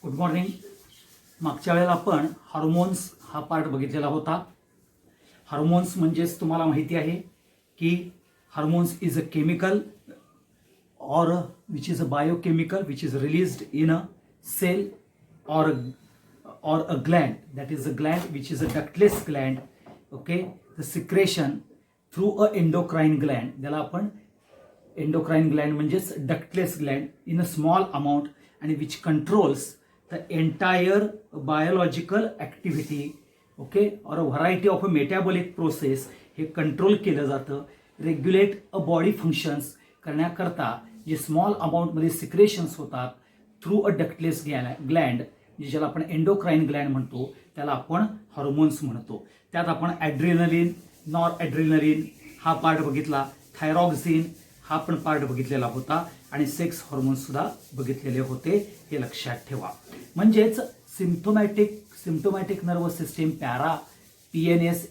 Good morning. मागच्या वेळेला आपण हार्मोन्स हा पार्ट बघितलेला होता. हार्मोन्स म्हणजेच तुम्हाला माहिती आहे की hormones is a chemical or which is a biochemical which is released in a cell or a gland, that is a gland which is a ductless gland. Okay, the secretion through a endocrine gland, त्याला आपण endocrine gland म्हणजेच ductless gland in a small amount and which controls the entire biological activity, okay, or a variety of a metabolic process. हे control केलं जातं. Regulate a body functions करण्याकरता जे small अमाऊंटमध्ये सिक्रेशन्स होतात थ्रू अ डक्टलेस ग्लँड, ज्याला आपण endocrine Gland म्हणतो, त्याला आपण हॉर्मोन्स म्हणतो. त्यात आपण ॲड्रेनलिन, नॉर ॲड्रेनलिन हा पार्ट बघितला, थायरॉक्सिन हा पण पार्ट बघितलेला होता आणि सेक्स हॉर्मोन्स सुद्धा बघितलेले होते. हे लक्षात ठेवा. म्हणजेच symptomatic nervous system, para, PNS,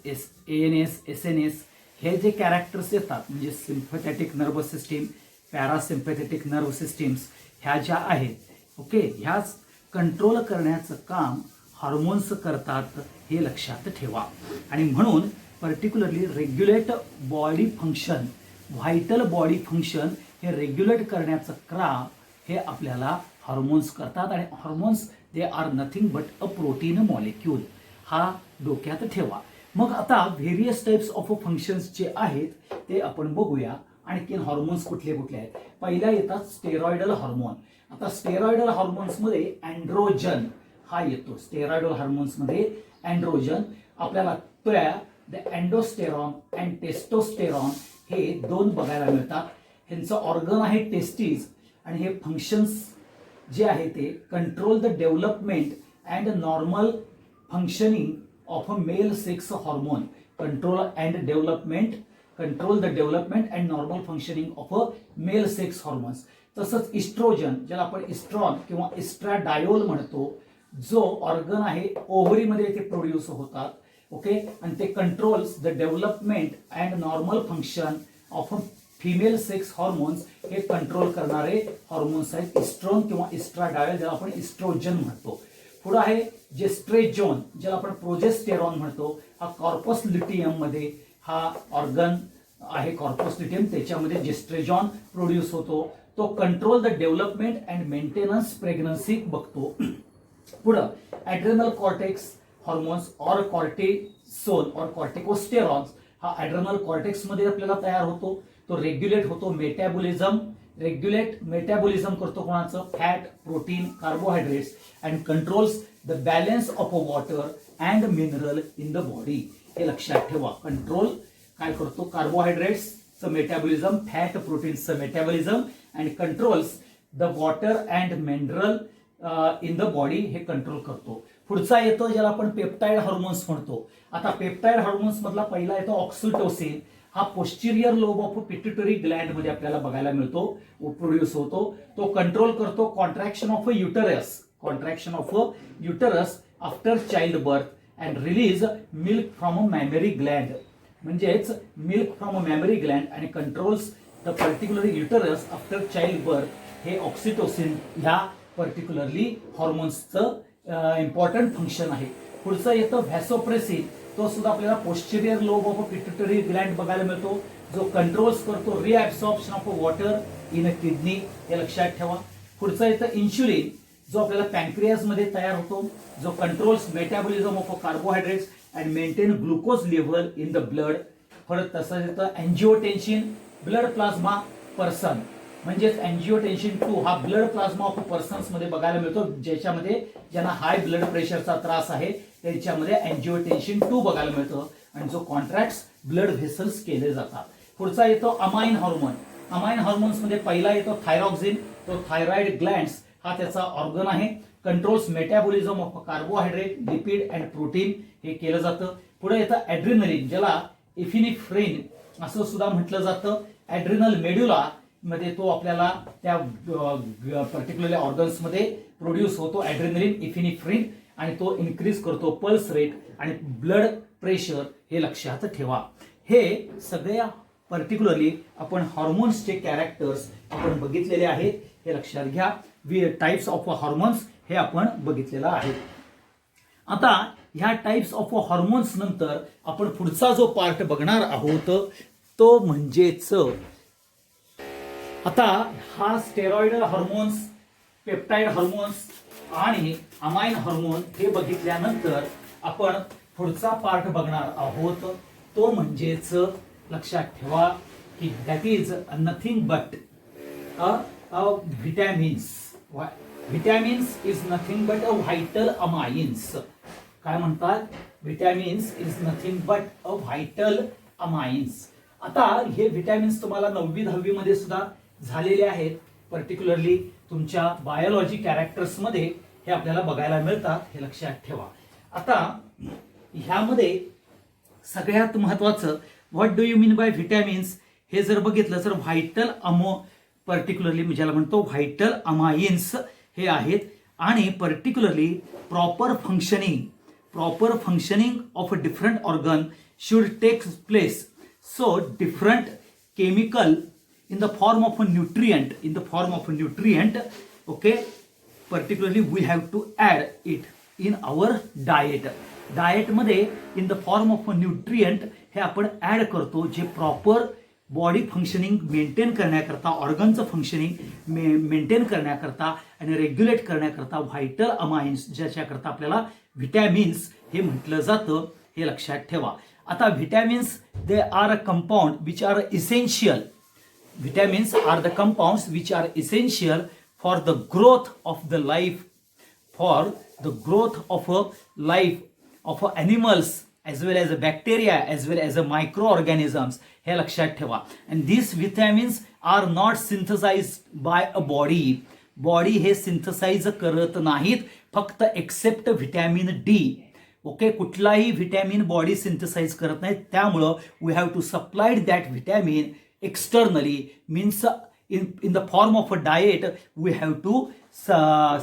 ANS, SNS हे जे कॅरेक्टर्स येतात, म्हणजे sympathetic nervous system, parasympathetic nerve systems ह्या ज्या आहेत, ओके, ह्याच कंट्रोल करण्याचं काम हॉर्मोन्स करतात. हे लक्षात ठेवा. आणि म्हणून particularly regulate body function, vital body function हे रेग्युलेट करण्याचं काम हे आपल्याला हॉर्मोन्स करतात. आणि hormones they are nothing but a protein molecule. हा डोक्यात ठेवा. मग आता व्हेरियस टाइप्स ऑफ फंक्शन्स जे आहेत ते आपण बघूया. आणखीन हॉर्मोन्स कुठले कुठले आहेत. पहिल्या येतात स्टेरॉइडल हार्मोन. आता स्टेरॉइडल हार्मोन्समध्ये अँड्रोजन हा येतो. स्टेरॉइडल हार्मोन्समध्ये अँड्रोजन आपल्याला द अँडोस्टेरॉन अँड टेस्टोस्टेरॉन हे दोन बघायला मिळतात. ह्यांचं ऑर्गन आहे टेस्टीज आणि हे फंक्शन्स जे आहे ते control the development and normal functioning of a male sex hormone, control the development and normal functioning of a male sex hormones. तसंच इस्ट्रोजन, ज्याला आपण इस्ट्रॉन किंवा इस्ट्राडायोल म्हणतो, जो ऑर्गन आहे ओव्हरीमध्ये ते प्रोड्यूस होतात. ओके, आणि ते controls the development and normal function of a female sex hormones. हे कंट्रोल करणारे हॉर्मोन्स आहेत इस्ट्रोन किंवा इस्ट्राडायोल, ज्याला आपण इस्ट्रोजन म्हणतो. पुढे आहे जेस्ट्रेजोन, ज्याला आपण प्रोजेस्टेरॉन म्हणतो. हा कॉर्पस ल्युटियम मध्ये हा ऑर्गन आहे. कॉर्पस ल्युटियम त्याच्यामध्ये जेस्ट्रेजॉन प्रोड्यूस होतो. तो control the development and maintenance pregnancy बघतो. पुढं adrenal cortex hormones or cortisol or corticosterones हा ॲड्रेनल कॉर्टेक्स मध्ये आपल्याला तयार होतो. तो रेग्युलेट होतो मेटाबॉलिझम करतो कोणाचं, fat, protein, carbohydrates and controls the balance of water and mineral in the body. हे लक्षात ठेवा. कंट्रोल काय करतो, कार्बोहायड्रेट्सचं मेटाबॉलिझम, फॅट, प्रोटीन्सचं metabolism and controls the water and mineral in the body. हे कंट्रोल करतो. पुढचा येतो ज्याला आपण पेप्टाइड हार्मोन्स म्हणतो. आता पेप्टाइड हार्मोन्स मधला पहिला येतो ऑक्सिटोसिन. हा posterior lobe of pituitary gland मध्ये आपल्याला बघायला मिळतो, प्रोड्यूस होतो. तो कंट्रोल करतो contraction of a uterus after child birth and release milk from a mammary gland. म्हणजेच milk from a mammary gland आणि controls the particular uterus after child birth. हे ऑक्सिटोसिन ह्या पर्टिक्युलरली हॉर्मोन्सचं इम्पॉर्टंट फंक्शन आहे. पुढचं येतं vasopressin. तो सुद्धा आपल्याला posterior lobe of pituitary gland बघायला मिळतो, जो कंट्रोल्स करतो रिअब्सॉर्प्शन of water in a kidney. हे लक्षात ठेवा. पुढचं येतं इन्शुलिन, जो आपल्याला पॅन्क्रियास मध्ये तयार होतो, जो controls metabolism of carbohydrates and maintain glucose level in the blood. परत तसंच येतं अँजिओटेन्सिन, ब्लड प्लाझ्मा पर्सन. म्हणजेच अँजिओटेन्सिन 2 हा ब्लड प्लाझ्मा ऑफ पर्सन्स मध्ये बघायला मिळतो, ज्याच्यामध्ये ज्यांना हाय ब्लड प्रेशरचा त्रास आहे त्यांच्यामध्ये अँजिओटेन्सिन 2 बघायला मिळतं आणि जो कॉन्ट्रॅक्ट्स ब्लड व्हेसल्स केले जातात. पुढचा येतो अमाइन हार्मोन. अमाइन हार्मोन्स मध्ये पहिला येतो थायरॉक्सिन. तो थायरॉइड ग्लँड्स हा त्याचा ऑर्गन आहे. Controls metabolism of carbohydrate, lipid and protein. हे केलं जातं. पुढे येतं ॲड्रेनलिन, ज्याला इफिनिफ्रेन असं सुद्धा म्हटलं जातं. ॲड्रेनल मेड्युला मध्ये तो आपल्याला त्या पर्टिक्युलर ऑर्गन्स मध्ये प्रोड्यूस होतो. ॲड्रेनलिन, इफिनिफ्रिन, आणि तो इन्क्रीज करतो पल्स रेट आणि ब्लड प्रेशर. हे लक्षात ठेवा. हे सगळ्या पर्टिक्युलरली आपण हॉर्मोन्सचे कॅरेक्टर्स आपण बघितलेले आहेत. हे लक्षात घ्या. टाइप्स ऑफ हॉर्मोन्स हे आपण बघितलेलं आहे. आता ह्या टाइप्स ऑफ हॉर्मोन्स नंतर आपण पुढचा जो पार्ट बघणार आहोत तो म्हणजेच आता हा स्टेरॉइड हार्मोन्स, पेप्टाइड हार्मोन्स आणि अमाइन हार्मोन हे बघितल्यानंतर आपण पुढचा पार्ट बघणार आहोत तो म्हणजेच लक्षात ठेवा की that is nothing but vitamins. Vitamins is nothing but vital amines. काय म्हणतात? Vitamins is nothing but vital amines. आता हे विटॅमिन्स तुम्हाला 9वी 10वी मध्ये सुद्धा झालेले आहेत. पर्टिक्युलरली तुमच्या बायोलॉजी कॅरेक्टर्स मध्ये हे आपल्याला बघायला मिळतात, हे लक्षात ठेवा. आता ह्यामध्ये सगळ्यात महत्वाचं what do you mean by vitamins हे जर बघितलं तर व्हायटल पर्टिक्युलरली ज्याला म्हणतो व्हायटल अमाइन्स हे आहेत आणि particularly proper functioning of a different organ should take place. So different chemical in the form of a nutrient, okay, particularly we have to add it in our diet मध्ये in the form of a nutrient हे आपण add करतो जे proper body functioning maintain करण्याकरता, ऑर्गनचं functioning maintain करण्याकरता आणि regulate करण्याकरता vital amines ज्याच्याकरता आपल्याला विटॅमिन्स हे म्हटलं जातं, हे लक्षात ठेवा. आता vitamins they are a compound which are essential. Vitamins are the compounds which are essential for the growth of the life, for the growth of a life of animals as well as bacteria as well as microorganisms. हे लक्षात ठेवा. And these vitamins are not synthesized by a body. Body हे synthesize करत नाहीत, फक्त except vitamin D. Okay, कुठलाही vitamin body synthesize करत नाही. त्यामुळं we have to supplied that vitamin externally, means in the form of a diet we have to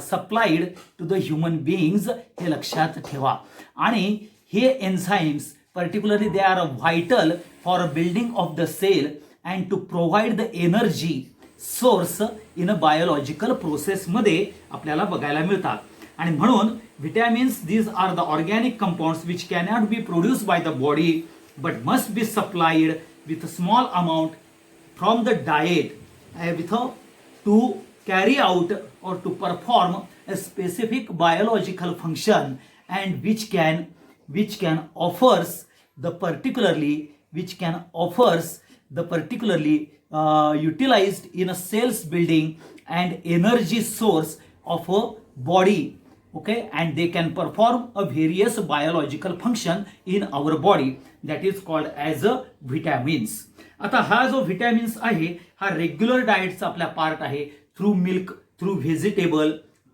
supplied to the human beings. हे लक्षात ठेवा. आणि हे enzymes particularly they are vital for building of the cell and to provide the energy source in a biological process मध्ये आपल्याला बघायला मिळतात. आणि म्हणून vitamins these are the organic compounds which cannot be produced by the body but must be supplied with a small amount from the diet to carry out or to perform a specific biological function and which can offers the particularly utilized in a cells building and energy source of a body. Okay, and they can perform a various biological function in our body that is called as a vitamins. आता हा जो vitamins आहे हा regular डाएटचा आपला part आहे. Through milk, through vegetable,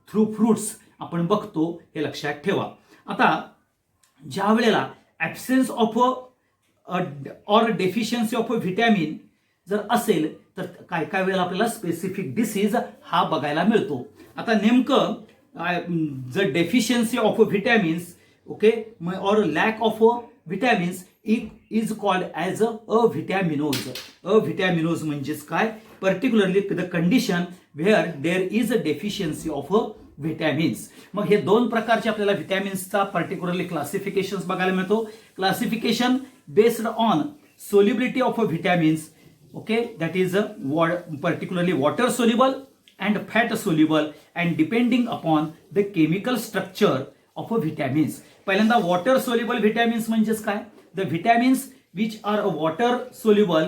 through fruits आपण बघतो, हे लक्षात ठेवा. आता ज्या वेळेला absence of or deficiency of a vitamin जर असेल तर काय काय वेळेला आपल्याला स्पेसिफिक डिसीज हा बघायला मिळतो. आता नेमकं जर deficiency of vitamins, okay, or lack of vitamins is called as a vitaminosis. A vitaminosis म्हणजेच काय? Particularly the condition where there is a deficiency of vitamins. मग हे दोन प्रकारचे आपल्याला विटॅमिन्सचा पर्टिक्युलरली क्लासिफिकेशन्स बघायला मिळतो. Classification based on solubility of vitamins, okay, that is particularly water soluble and fat soluble and depending upon the chemical structure of vitamins. पहिल्यांदा water soluble vitamins म्हणजेच काय? The vitamins which are water soluble,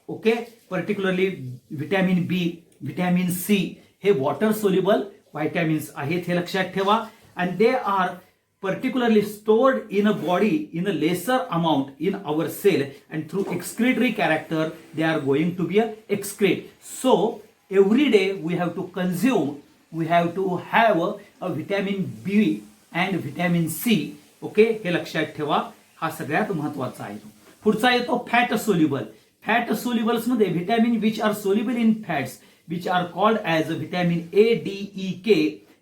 okay, particularly vitamin B, vitamin C हे water soluble vitamins आहेत, हे लक्षात ठेवा. And they are particularly stored in a body in a lesser amount in our cell and through excretory character they are going to be excrete. So every day we have to consume, we have to have a vitamin B and vitamin C. okay, हे लक्षात ठेवा. हा सगळ्यात महत्वाचा आहे. पुढचा येतो fat soluble. Fat solubles मध्ये vitamin which are soluble in fats which are called as vitamin A, D, E, K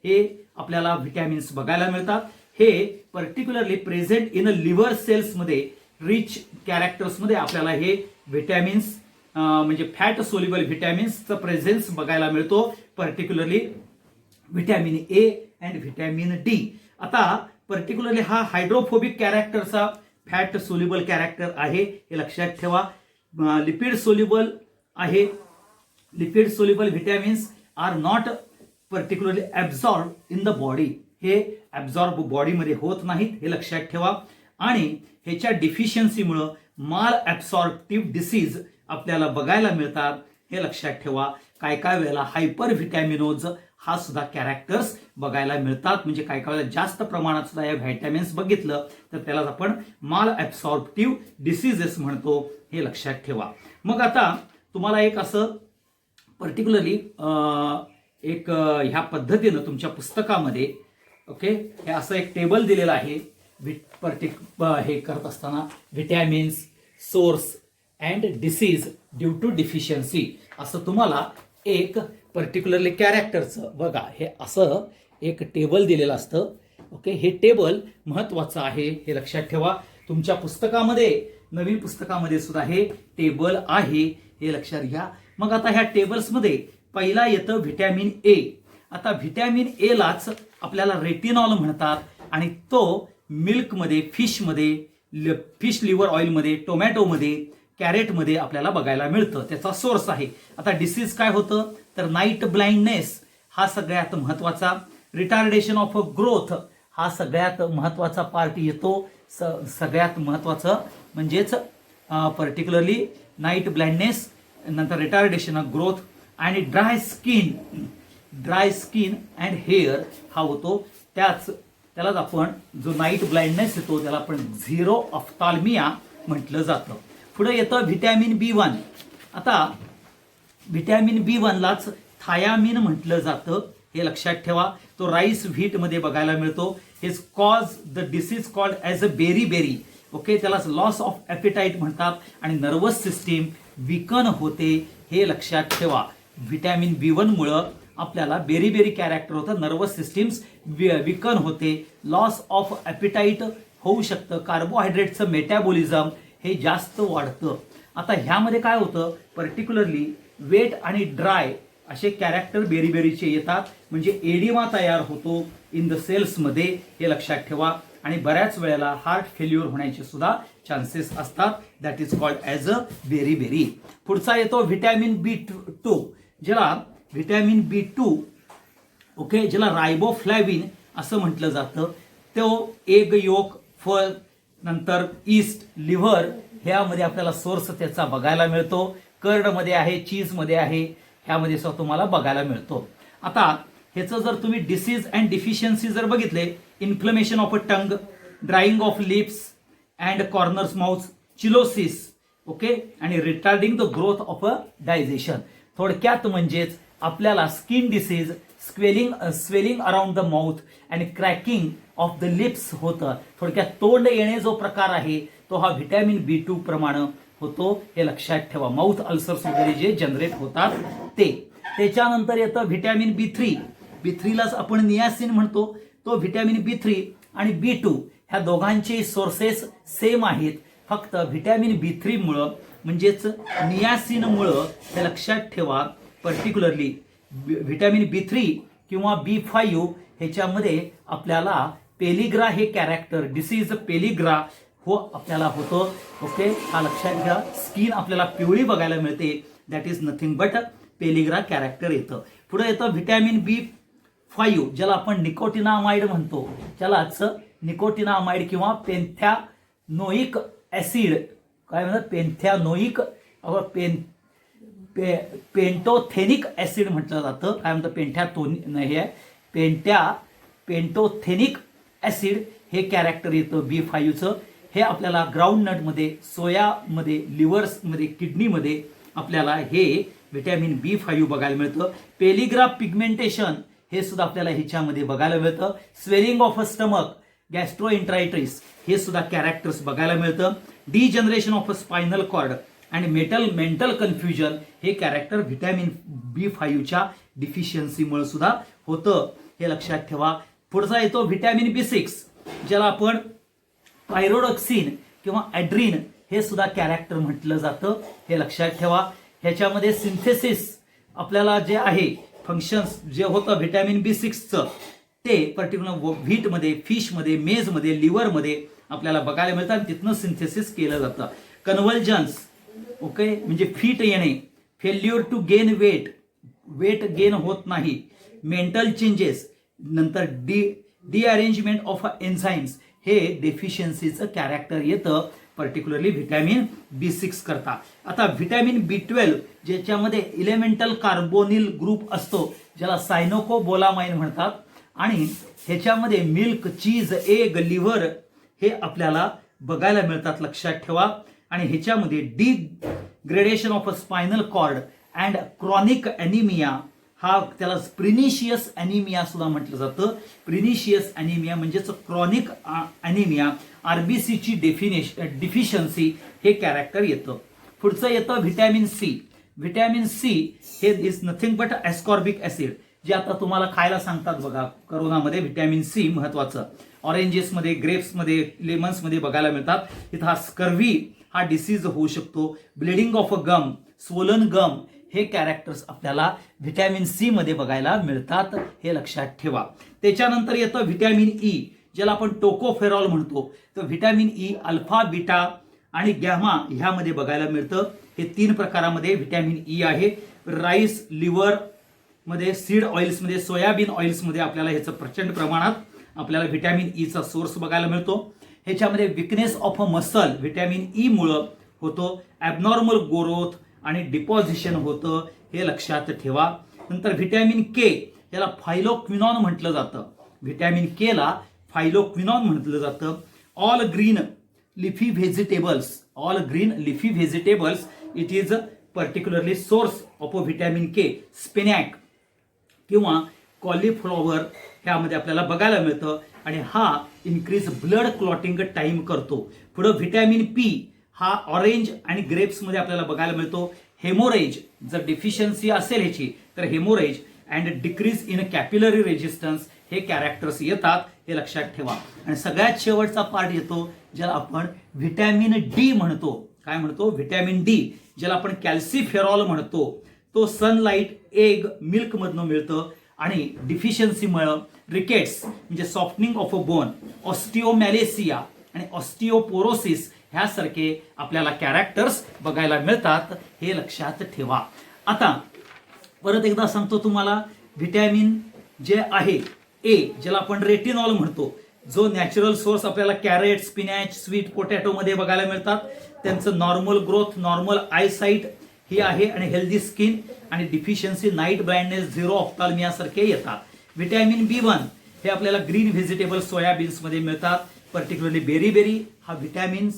हे आपल्याला व्हिटॅमिन्स बघायला मिळतात. हे particularly present in a liver cells मध्ये रिच कॅरेक्टर्स मध्ये आपल्याला हे व्हिटॅमिन्स म्हणजे फॅट सोल्युबल व्हिटॅमिन्सचं प्रेझेन्स बघायला मिळतो. Particularly vitamin A and vitamin D. आता पर्टिक्युलरली हा हायड्रोफोबिक कॅरेक्टरचा फॅट सोल्युबल कॅरेक्टर आहे, हे लक्षात ठेवा. लिपिड सोल्युबल आहे. Lipid soluble vitamins are not particularly absorb in the body. हे ऍब्झॉर्ब बॉडीमध्ये होत नाहीत, हे लक्षात ठेवा. आणि ह्याच्या डिफिशियन्सीमुळं माल ऍब्सॉर्प्टिव्ह डिसीज आपल्याला बघायला मिळतात, हे लक्षात ठेवा. काय काय वेळेला हायपर व्हिटॅमिनोज हा सुद्धा कॅरेक्टर्स बघायला मिळतात. म्हणजे काय काय वेळेला जास्त प्रमाणात सुद्धा या व्हिटॅमिन्स बघितलं तर त्याला आपण माल ऍब्सॉर्प्टिव्ह डिसीजेस म्हणतो, हे लक्षात ठेवा. मग आता तुम्हाला एक असं पर्टिक्युलरली एक ह्या पद्धतीनं तुमच्या पुस्तकामध्ये ओके हे असं एक टेबल दिलेलं आहे. हे करत असताना vitamins source and disease due to deficiency असं तुम्हाला एक पर्टिक्युलरली कॅरेक्टरचं बघा हे असं एक टेबल दिलेलं असतं. ओके, हे टेबल महत्वाचं आहे, हे लक्षात ठेवा. तुमच्या पुस्तकामध्ये नवीन पुस्तकामध्ये सुद्धा हे टेबल आहे, हे लक्षात घ्या. मग आता ह्या टेबल्समध्ये पहिला येतं व्हिटॅमिन ए. आता व्हिटॅमिन ए लाच आपल्याला रेटिनॉल म्हणतात आणि तो मिल्कमध्ये, फिश लिव्हर ऑइलमध्ये, टोमॅटोमध्ये, कॅरेटमध्ये आपल्याला बघायला मिळतं. त्याचा सोर्स आहे. आता डिसीज काय होतं तर नाईट ब्लाइंडनेस हा सगळ्यात महत्वाचा. रिटार्डेशन ऑफ ग्रोथ हा सगळ्यात महत्वाचा पार्ट येतो. सगळ्यात महत्वाचं म्हणजेच पर्टिक्युलरली नाईट ब्लाइंडनेस, नंतर रिटार्डेशन ऑफ ग्रोथ आणि ड्राय स्किन अँड हेअर हा होतो. त्यालाच आपण जो नाईट ब्लाइंडनेस येतो त्याला आपण झिरो ऑफ्थाल्मिया म्हटलं जातं. पुढे येतं व्हिटॅमिन B1. आता व्हिटॅमिन B1 लाच थायामिन म्हटलं जातं, हे लक्षात ठेवा. तो राईस व्हीट मध्ये बघायला मिळतो. हेच cause the disease called as a berry. Okay, त्याला लॉस ऑफ ॲपिटाईट म्हणतात आणि नर्वस सिस्टीम विकन होते, हे लक्षात ठेवा. व्हिटॅमिन B1 मुळे आपल्याला बेरी कॅरेक्टर होतं, नर्वस सिस्टीम्स विकन होते, लॉस ऑफ ॲपिटाईट होऊ शकतं, कार्बोहायड्रेटचं मेटाबॉलिझम हे जास्त वाढतं. आता ह्यामध्ये काय होतं पर्टिक्युलरली वेट आणि ड्राय असे कॅरेक्टर बेरीचे येतात, म्हणजे एडिमा तयार होतो इन द सेल्समध्ये, हे लक्षात ठेवा. आणि बऱ्याच वेळेला हार्ट फेल्युअर होण्याचे सुद्धा चान्सेस असतात. That is called as a berry. पुढचा येतो व्हिटॅमिन B2, ज्याला व्हिटॅमिन B2 ओके ज्याला रायबोफ्लॅविन असं म्हटलं जातं. तो एग योक, फळ, नंतर ईस्ट, लिव्हर ह्यामध्ये आपल्याला सोर्स त्याचा बघायला मिळतो. कर्डमध्ये आहे, चीजमध्ये आहे, ह्यामध्ये सुद्धा तुम्हाला बघायला मिळतो. आता ह्याचं जर तुम्ही डिसीज अँड डिफिशियन्सी जर बघितले, inflammation of a tongue, drying of lips and corners mouth, cheilosis okay आणि retarding the growth of a digestion. थोडक्यात म्हणजेच आपल्याला skin disease, swelling around the mouth and cracking of the lips होतं. थोडक्यात तोंड येणे जो प्रकार आहे तो हा व्हिटॅमिन B2 प्रमाणे होतो, हे लक्षात ठेवा. माउथ अल्सर्स वगैरे जे जनरेट होतात ते. त्याच्यानंतर येतं व्हिटॅमिन B3 लाच आपण नियासिन म्हणतो. तो व्हिटॅमिन B3 आणि B2 ह्या दोघांचे सोर्सेस सेम आहेत. फक्त व्हिटॅमिन B3 मुळे म्हणजेच नियासिन मुळे हे लक्षात ठेवा. पर्टिक्युलरली व्हिटॅमिन B3 किंवा B5 ह्याच्यामध्ये आपल्याला पेलिग्रा हे कॅरेक्टर, डिसीज पेलिग्रा हो आपल्याला होतो. ओके, हा लक्षात घ्या. स्किन आपल्याला पिवळी बघायला मिळते, that is nothing but pellagra character येतं. पुढे येतं व्हिटॅमिन B5 ज्याला आपण निकोटिनामाइड म्हणतो. त्यालाच निकोटिनामाइड किंवा पेन्थॅनोइक ऍसिड काय म्हणतात, पेंटोथेनिक ऍसिड म्हटलं जातं. काय म्हणतं पेंटोथेनिक ऍसिड हे कॅरेक्टर येतं B5चं. हे आपल्याला ग्राउंडनटमध्ये, सोयामध्ये, लिव्हर्समध्ये, किडनीमध्ये आपल्याला हे व्हिटॅमिन B5 बघायला मिळतं. पेलिग्रा पिगमेंटेशन हे सुद्धा आपल्याला ह्याच्यामध्ये बघायला मिळतं. Swelling of a stomach, gastroenteritis हे सुद्धा कॅरेक्टर्स बघायला मिळतं. Degeneration of a spinal cord आणि मेंटल कन्फ्युजन हे कॅरेक्टर व्हिटॅमिन B5च्या डिफिशियन्सीमुळे सुद्धा होतं, हे लक्षात ठेवा. पुढचा येतो व्हिटॅमिन B6 ज्याला आपण पायरोडॉक्सिन किंवा ॲड्रीन हे सुद्धा कॅरेक्टर म्हटलं जातं, हे लक्षात ठेवा. ह्याच्यामध्ये सिंथेसिस आपल्याला जे आहे फंक्शन्स जे होतं व्हिटॅमिन B6चं ते पर्टिक्युलर व्हीटमध्ये, फिशमध्ये, मेजमध्ये, लिव्हरमध्ये आपल्याला बघायला मिळतात. तिथनं सिंथेसिस केलं जातं. कन्व्हल्जन्स, ओके, म्हणजे फिट येणे, failure to gain weight, weight gain होत नाही, मेंटल चेंजेस, नंतर डिअरेंजमेंट ऑफ एन्झाईम्स, हे डेफिशियन्सीचं कॅरेक्टर येतं पर्टिक्युलरली व्हिटॅमिन B6 करता. आता व्हिटॅमिन B12 ज्याच्यामध्ये इलेमेंटल कार्बोनिल ग्रुप असतो, ज्याला सायनोकोबोलामाइन म्हणतात, आणि ह्याच्यामध्ये मिल्क, चीज, एग, लिव्हर हे आपल्याला बघायला मिळतात, लक्षात ठेवा. आणि ह्याच्यामध्ये degradation of a spinal cord and chronic anaemia, हा त्याला प्रिनिशियस ॲनिमिया सुद्धा म्हटलं जातं. प्रिनिशियस ॲनिमिया म्हणजेच क्रॉनिक ॲनिमिया, आरबीसीची डिफिशियन्सी हे कॅरेक्टर येतं. पुढचं येतं व्हिटॅमिन सी. व्हिटॅमिन सी हे is nothing but ascorbic acid, जे आता तुम्हाला खायला सांगतात बघा करोनामध्ये. व्हिटॅमिन सी महत्वाचं ऑरेंजेसमध्ये, ग्रेप्समध्ये, लेमन्समध्ये बघायला मिळतात. इथं हा स्कर्वी हा डिसीज होऊ शकतो. Bleeding of a gum, swollen gum, हे कॅरेक्टर्स आपल्याला व्हिटॅमिन सी मध्ये बघायला मिळतात, हे लक्षात ठेवा. त्याच्यानंतर येतं व्हिटॅमिन ई, ज्याला आपण टोकोफेरॉल म्हणतो. तर व्हिटॅमिन ई अल्फा, बीटा आणि गॅमा ह्यामध्ये बघायला मिळतं. हे 3 प्रकारामध्ये व्हिटॅमिन ई आहे. राईस, लिव्हर मध्ये, सीड ऑइल्समध्ये, सोयाबीन ऑइल्समध्ये आपल्याला ह्याचं प्रचंड प्रमाणात आपल्याला व्हिटॅमिन ईचा सोर्स बघायला मिळतो. ह्याच्यामध्ये weakness of a muscle vitamin E मुळे होतो. ॲबनॉर्मल ग्रोथ आणि डिपॉझिशन होतं, हे लक्षात ठेवा. नंतर व्हिटॅमिन के, याला फायलोक्विनॉन म्हटलं जातं. व्हिटॅमिन के ला फायलोक्विनॉन म्हटलं जातं. All green leafy vegetables, all green leafy vegetables, it is particularly source of vitamin K. Spinach किंवा कॉलीफ्लॉवर ह्यामध्ये आपल्याला बघायला मिळतं, आणि हा इन्क्रीज ब्लड क्लॉटिंग टाइम करतो. पुढे व्हिटॅमिन पी हा ऑरेंज आणि ग्रेप्समध्ये आपल्याला बघायला मिळतो. हेमोरेज, जर डिफिशियन्सी असेल ह्याची तर haemorrhage and decrease in capillary resistance हे कॅरेक्टर्स येतात, हे लक्षात ठेवा. आणि सगळ्यात शेवटचा पार्ट येतो ज्याला आपण व्हिटॅमिन डी म्हणतो. काय म्हणतो? व्हिटॅमिन डी, ज्याला आपण कॅल्सिफेरॉल म्हणतो. तो सनलाईट, एग, मिल्क मधनं मिळतं, आणि डिफिशियन्सीमुळे रिकेट्स म्हणजे सॉफ्टनिंग ऑफ अ बोन, ऑस्टिओमॅलेसिया आणि ऑस्टिओपोरोसिस ह्यासारखे आपल्याला कॅरेक्टर्स बघायला मिळतात, हे लक्षात ठेवा. आता परत एकदा सांगतो तुम्हाला, व्हिटॅमिन जे आहे ए, ज्याला आपण रेटिनॉल म्हणतो, जो नॅचरल सोर्स आपल्याला कॅरेट, स्पिनॅच, स्वीट पोटॅटो मध्ये बघायला मिळतात. त्यांचं नॉर्मल ग्रोथ, नॉर्मल आयसाईट ही आहे, आणि हेल्दी स्किन आणि डिफिशियन्सी, नाईट ब्लाइंडनेस, झिरो ऑफ्थाल्मिया सारखे येतात. व्हिटॅमिन B1 हे आपल्याला ग्रीन व्हेजिटेबल, सोयाबीन्स मध्ये मिळतात. पर्टिक्युलरली बेरी हा व्हिटॅमिन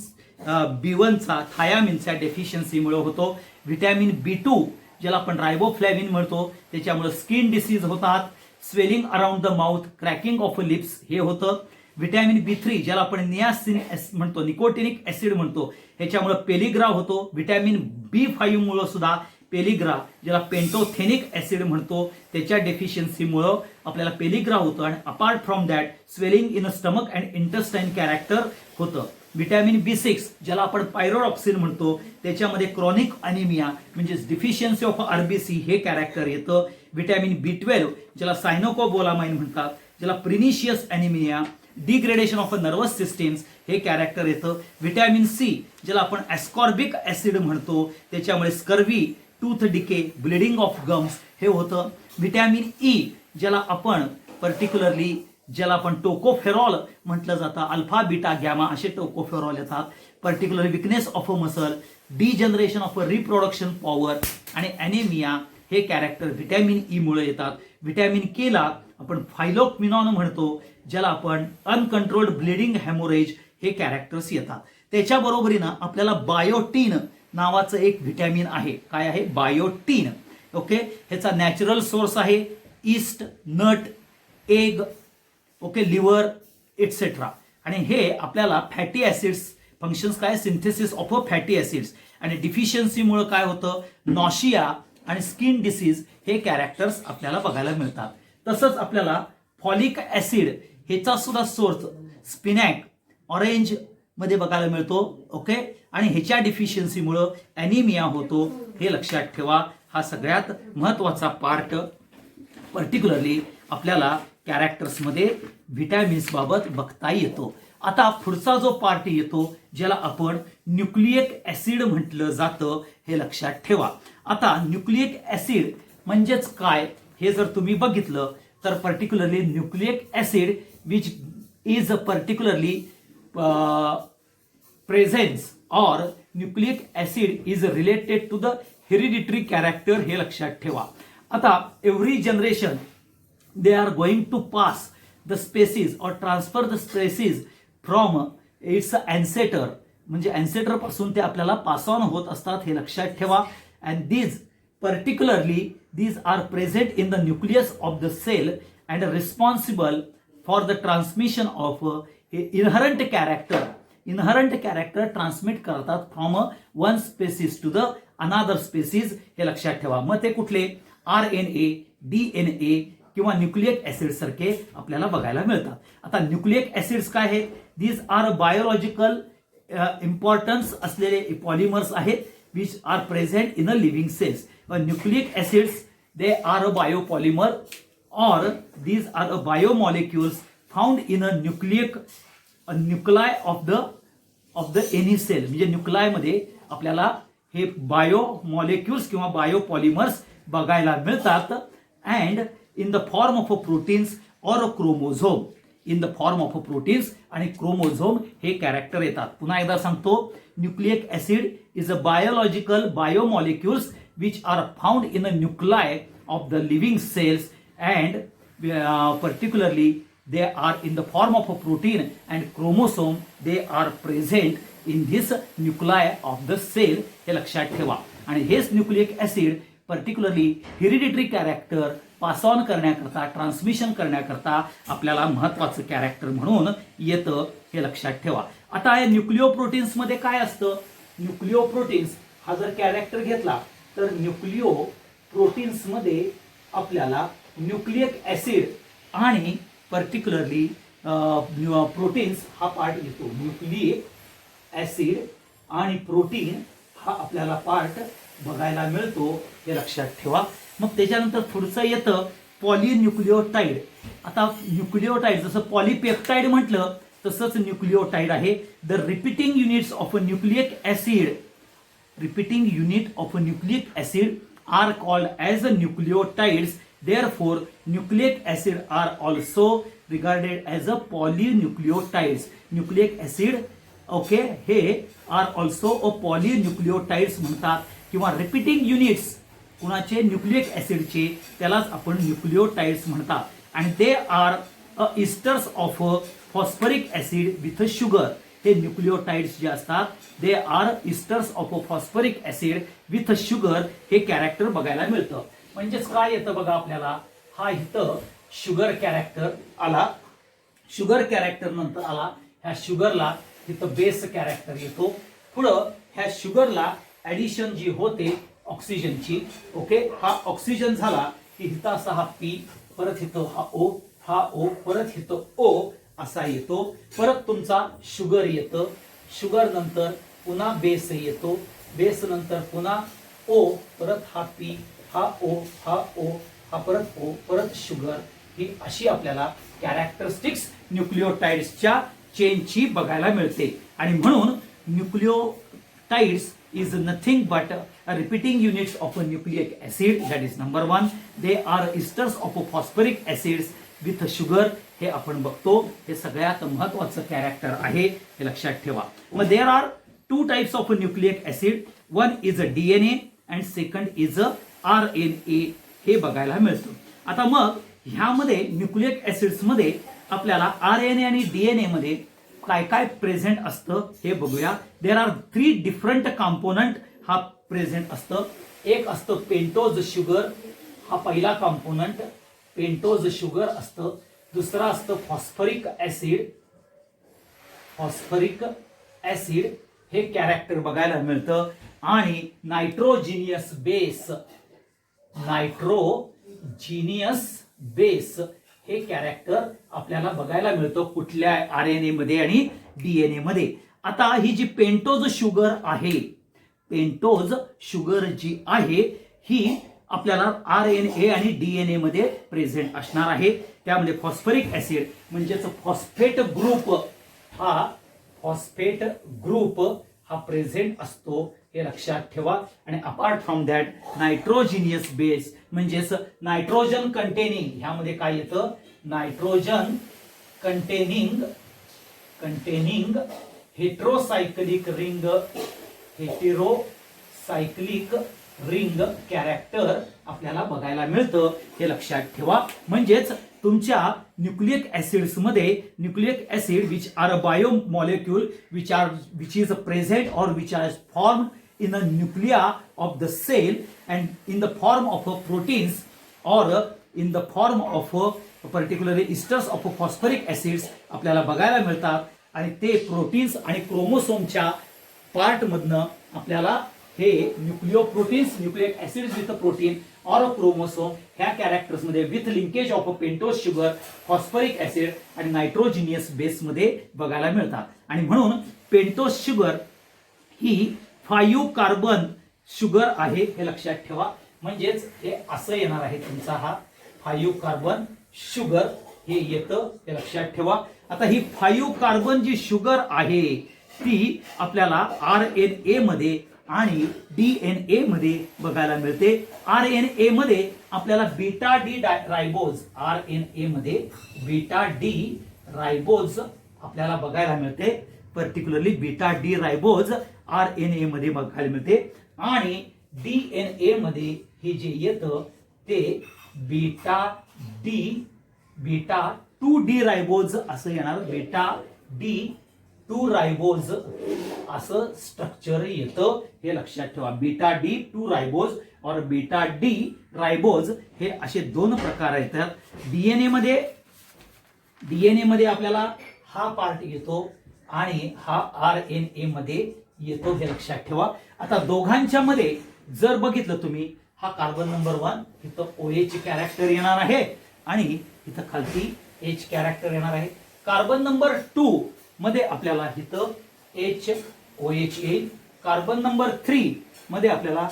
B1चा थायामिनच्या डेफिशियन्सीमुळे होतो. व्हिटॅमिन B2 ज्याला आपण रायबोफ्लॅविन म्हणतो, त्याच्यामुळे स्किन डिसीज होतात. Swelling around the mouth, cracking of lips हे होतं. व्हिटॅमिन B3 ज्याला आपण नियासिन म्हणतो, निकोटिनिक ऍसिड म्हणतो, ह्याच्यामुळे पेलिग्रा होतो. व्हिटॅमिन B5 मुळे सुद्धा पेलिग्रा, ज्याला पेंटोथेनिक ऍसिड म्हणतो, त्याच्या डेफिशियन्सीमुळे आपल्याला पेलिग्रा होतं. आणि apart from that swelling in stomach and intestine character होतं. व्हिटॅमिन B6 ज्याला आपण पायरोडॉक्सिन म्हणतो, त्याच्यामध्ये क्रॉनिक अनिमिया म्हणजे डिफिशियन्सी ऑफ आरबीसी हे कॅरेक्टर येतं. व्हिटॅमिन B12 ज्याला सायनोकोबोलामाइन म्हणतात, ज्याला pernicious anaemia, degradation of a nervous systems हे कॅरेक्टर येतं. व्हिटॅमिन सी ज्याला आपण ॲस्कॉर्बिक ऍसिड म्हणतो, त्याच्यामुळे scurvy, tooth decay, bleeding of gums हे होतं. व्हिटॅमिन ई ज्याला आपण पर्टिक्युलरली ज्याला आपण टोकोफेरॉल म्हटलं जातं, अल्फा, बीटा, गॅमा असे टोकोफेरॉल येतात. Particular weakness of a muscle, degeneration of a reproduction power आणि ॲनिमिया हे कॅरेक्टर व्हिटॅमिन ई मुळे येतात. व्हिटॅमिन के ला आपण फायलोक्विनॉन म्हणतो, ज्याला आपण अनकंट्रोल्ड ब्लिडिंग हेमोरेज हे कॅरेक्टर्स येतात. त्याच्या बरोबरीनं आपल्याला बायोटीन नावाचं एक व्हिटॅमिन आहे. काय आहे? बायोटीन. ओके, ह्याचा नॅचरल सोर्स आहे yeast, nut, egg, okay, liver etcetera. आणि हे आपल्याला फॅटी ऍसिड्स फंक्शन्स काय, synthesis of a fatty acids, आणि डिफिशियन्सीमुळे काय होतं, नॉशिया आणि स्किन डिसीज हे कॅरेक्टर्स आपल्याला बघायला मिळतात. तसंच आपल्याला फॉलिक ऍसिड ह्याचा सुद्धा सोर्स स्पिनॅक, ऑरेंज मध्ये बघायला मिळतो. ओके, आणि ह्याच्या डिफिशियन्सीमुळे ॲनिमिया होतो, हे लक्षात ठेवा. हा सगळ्यात महत्वाचा पार्ट पर्टिक्युलरली आपल्याला कॅरेक्टर्समध्ये व्हिटॅमिन्स बाबत बघता येतो. आता पुढचा जो पार्ट येतो ज्याला आपण न्यूक्लिक ऍसिड म्हटलं जातं, हे लक्षात ठेवा. आता न्यूक्लिक ऍसिड म्हणजेच काय हे जर तुम्ही बघितलं तर particularly nucleic acid which is particularly presence or nucleic acid is related to the hereditary character, हे लक्षात ठेवा. आता every generation they are going to pass the species or transfer the species from its ancestor, म्हणजे ancestor पासून ते आपल्याला pass on होत असतात, हे लक्षात ठेवा. and these are present in the nucleus of the cell and are responsible for the transmission of inherent character transmit करतात from one species to the another species, हे लक्षात ठेवा. मग ते कुठले RNA, DNA किंवा न्यूक्लिक ऍसिड सारखे आपल्याला बघायला मिळतात. आता न्यूक्लिक ऍसिड्स काय आहेत? दीज आर बायोलॉजिकल इम्पॉर्टन्स असलेले पॉलिमर्स आहेत which are present in a living cells. Nucleic acids they are a biopolymer और these are a biomolecules found in a nuclei of the any cell. म्हणजे nuclei मध्ये आपल्याला हे biomolecules किंवा Biopolymers बघायला मिळतात. And in the form of a proteins or a chromosome, in the form of a proteins आणि chromosome हे character येतात. पुन्हा एकदा सांगतो, nucleic acid is a biological biomolecules which are found in a nuclei of the living cells and particularly they are in the form of a protein and chromosome, they are present in this nuclei of the cell, हे लक्षात ठेवा. आणि हेच nucleic acid particularly hereditary character pass on करण्याकरता, transmission करण्याकरता आपल्याला महत्वाचं character म्हणून येतं, हे लक्षात ठेवा. आता या न्यूक्लिओ प्रोटीन्स मध्ये काय असतं? न्यूक्लिओ प्रोटीन्स हा जर कॅरेक्टर घेतला तर न्यूक्लिओ प्रोटीन्स मध्ये आपल्याला न्यूक्लिक ऍसिड आणि पर्टिक्युलरली प्रोटीन्स हा पार्ट येतो. न्यूक्लिक ऍसिड आणि प्रोटीन हा आपल्याला पार्ट बघायला मिळतो, हे लक्षात ठेवा. मग त्याच्यानंतर पुढचं येतं पॉलिन्यूक्लिओटाइड. आता न्यूक्लिओटाइड जसं पॉलिपेप्टाइड म्हटलं तसंच न्यूक्लिओटाइड आहे. The repeating units of a nucleic acid, repeating unit of a nucleic acid are called as a nucleotides. Therefore, nucleic acid are also regarded as a polynucleotides. Nucleic acid, okay, हे are also a polynucleotides म्हणतात किंवा repeating units कुणाचे nucleic ऍसिडचे त्यालाच आपण न्यूक्लिओटाइड्स म्हणतात. आणि they are इस्टर्स of phosphoric acid with sugar. हे न्यूक्लिओटाइड्स जे असतात they are इस्टर्स of phosphoric acid with sugar, हे कॅरेक्टर बघायला मिळतं. म्हणजेच काय येतं बघा आपल्याला, हा इथं शुगर कॅरेक्टर आला, शुगर कॅरेक्टर नंतर आला, ह्या शुगरला इथं बेस कॅरेक्टर येतो. पुढं ह्या शुगरला ऍडिशन जी होते ऑक्सिजनची, ओके, हा ऑक्सिजन झाला की इथं असा हा पी, परत इथं हा ओ, परत इथं ओ असा येतो. परत तुमचा शुगर येतं, शुगर नंतर पुन्हा बेस येतो, बेस नंतर पुन्हा ओ, परत हा पी, हा ओ, हा परत ओ, परत शुगर. ही अशी आपल्याला कॅरेक्टरिस्टिक्स न्यूक्लिओटाइड्सच्या चेनची बघायला मिळते. आणि म्हणून न्यूक्लिओटाइड्स is nothing but repeating units of a nucleic acid. That is number one. They are esters of phosphoric acids with sugar. हे आपण बघतो, हे सगळ्यात महत्त्वाचं कॅरेक्टर आहे, हे लक्षात ठेवा. मग there are two types of nucleic acid. One is a DNA and second is a RNA. हे बघायला मिळतं. आता मग ह्यामध्ये न्यूक्लिक ऍसिड्स मध्ये आपल्याला RNA आणि DNA मध्ये काय काय प्रेझेंट असतं हे बघूया. देर आर 3 डिफरंट कंपोनंट हा प्रेझेंट असतं. एक असतं पेंटोज शुगर, हा पहिला कंपोनंट पेंटोज शुगर असतं. दुसरा असतं फॉस्फरिक ऍसिड, फॉस्फरिक ऍसिड हे कॅरेक्टर बघायला मिळतं. आणि नायट्रोजिनियस बेस, नायट्रोजिनियस बेस हे कॅरेक्टर आपल्याला बघायला मिळतो कुठल्या RNA मध्ये आणि DNA मध्ये. आता ही जी पेंटोज शुगर आहे, पेंटोज शुगर जी आहे ही आपल्याला RNA आणि DNA मध्ये प्रेझेंट असणार आहे. त्यामध्ये फॉस्फरिक ऍसिड म्हणजेच फॉस्फेट ग्रुप हा प्रेझेंट असतो, हे लक्षात ठेवा. आणि apart from that nitrogenous base म्हणजेच नायट्रोजन कंटेनिंग, ह्यामध्ये काय येतं, nitrogen containing heterocyclic ring character आपल्याला बघायला मिळतं, हे लक्षात ठेवा. म्हणजेच तुमच्या न्यूक्लिक ऍसिड्स मध्ये nucleic acid which are a biomolecule which is present और which are form in the nuclei of the cell and in the form of proteins or in the form of particularly esters of phosphoric acids आपल्याला बघायला मिळतात. आणि ते proteins आणि क्रोमोसोमच्या part मधनं आपल्याला हे न्यूक्लिओप्रोटीन्स, न्यूक्लिक ऍसिड्स विथ प्रोटीन और क्रोमोसोम ह्या कॅरेक्टर्स मध्ये with linkage of pentose sugar, phosphoric acid आणि नायट्रोजिनियस बेस मध्ये बघायला मिळतात. आणि म्हणून पेंटोज शुगर ही 5 कार्बन शुगर आहे, हे लक्षात ठेवा. म्हणजेच हे असं येणार आहे तुमचा हा 5 कार्बन शुगर हे येतं, हे लक्षात ठेवा. आता ही 5 कार्बन जी शुगर आहे ती आपल्याला RNA मध्ये आणि DNA मध्ये बघायला मिळते. RNA मध्ये आपल्याला बीटा डी रायबोज, RNA मध्ये बीटा डी रायबोज आपल्याला बघायला मिळते. पर्टिक्युलरली बीटा डी रायबोज RNA मध्ये बघायला मिळते. आणि DNA मध्ये हे जे येतं ते बीटा 2D रायबोज असं येणार. बीटा D2 रायबोज असं स्ट्रक्चर येतं, हे लक्षात ठेवा. बीटा D2 रायबोज और बीटा D रायबोज हे असे 2 प्रकार येतात. DNA मध्ये आपल्याला हा पार्ट येतो आणि हा RNA मध्ये येतो, हे लक्षात ठेवा. आता दोघांच्या मध्ये जर बघितलं तुम्ही, हा कार्बन नंबर 1 इथं OH कॅरेक्टर येणार आहे आणि इथं खालती H कॅरेक्टर येणार आहे. कार्बन नंबर 2 मध्ये आपल्याला इथं HOH येईल. कार्बन नंबर 3 मध्ये आपल्याला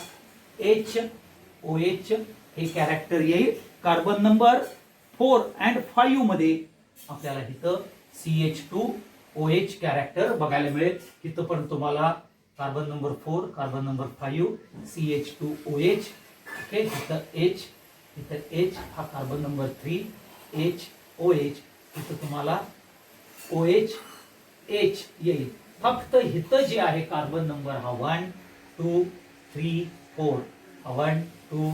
HOH हे कॅरेक्टर येईल. कार्बन नंबर 4 and 5 मध्ये आपल्याला इथं CH2OH कॅरेक्टर बघायला मिळेल. इथं पण तुम्हाला carbon number 4, carbon number 5, CH2OH, okay, इथं H हा कार्बन नंबर 3, HOH, इथं तुम्हाला OH येईल. फक्त इथं जे आहे कार्बन नंबर हा 1, 2, 3, 4, 1, 2,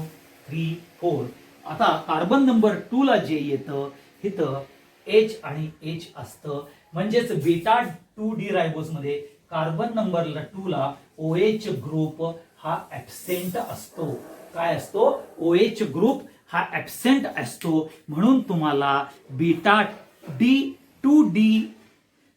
3, 4. आता कार्बन नंबर 2 ला जे येतं इथं H आणि H असतं. म्हणजेच बीटा 2D रायबोज मध्ये कार्बन नंबर 2 ला OH ग्रुप हा ऍब्सेंट असतो. काय असतो? OH ग्रुप हा ऍब्सेंट असतो. म्हणून तुम्हाला बीटा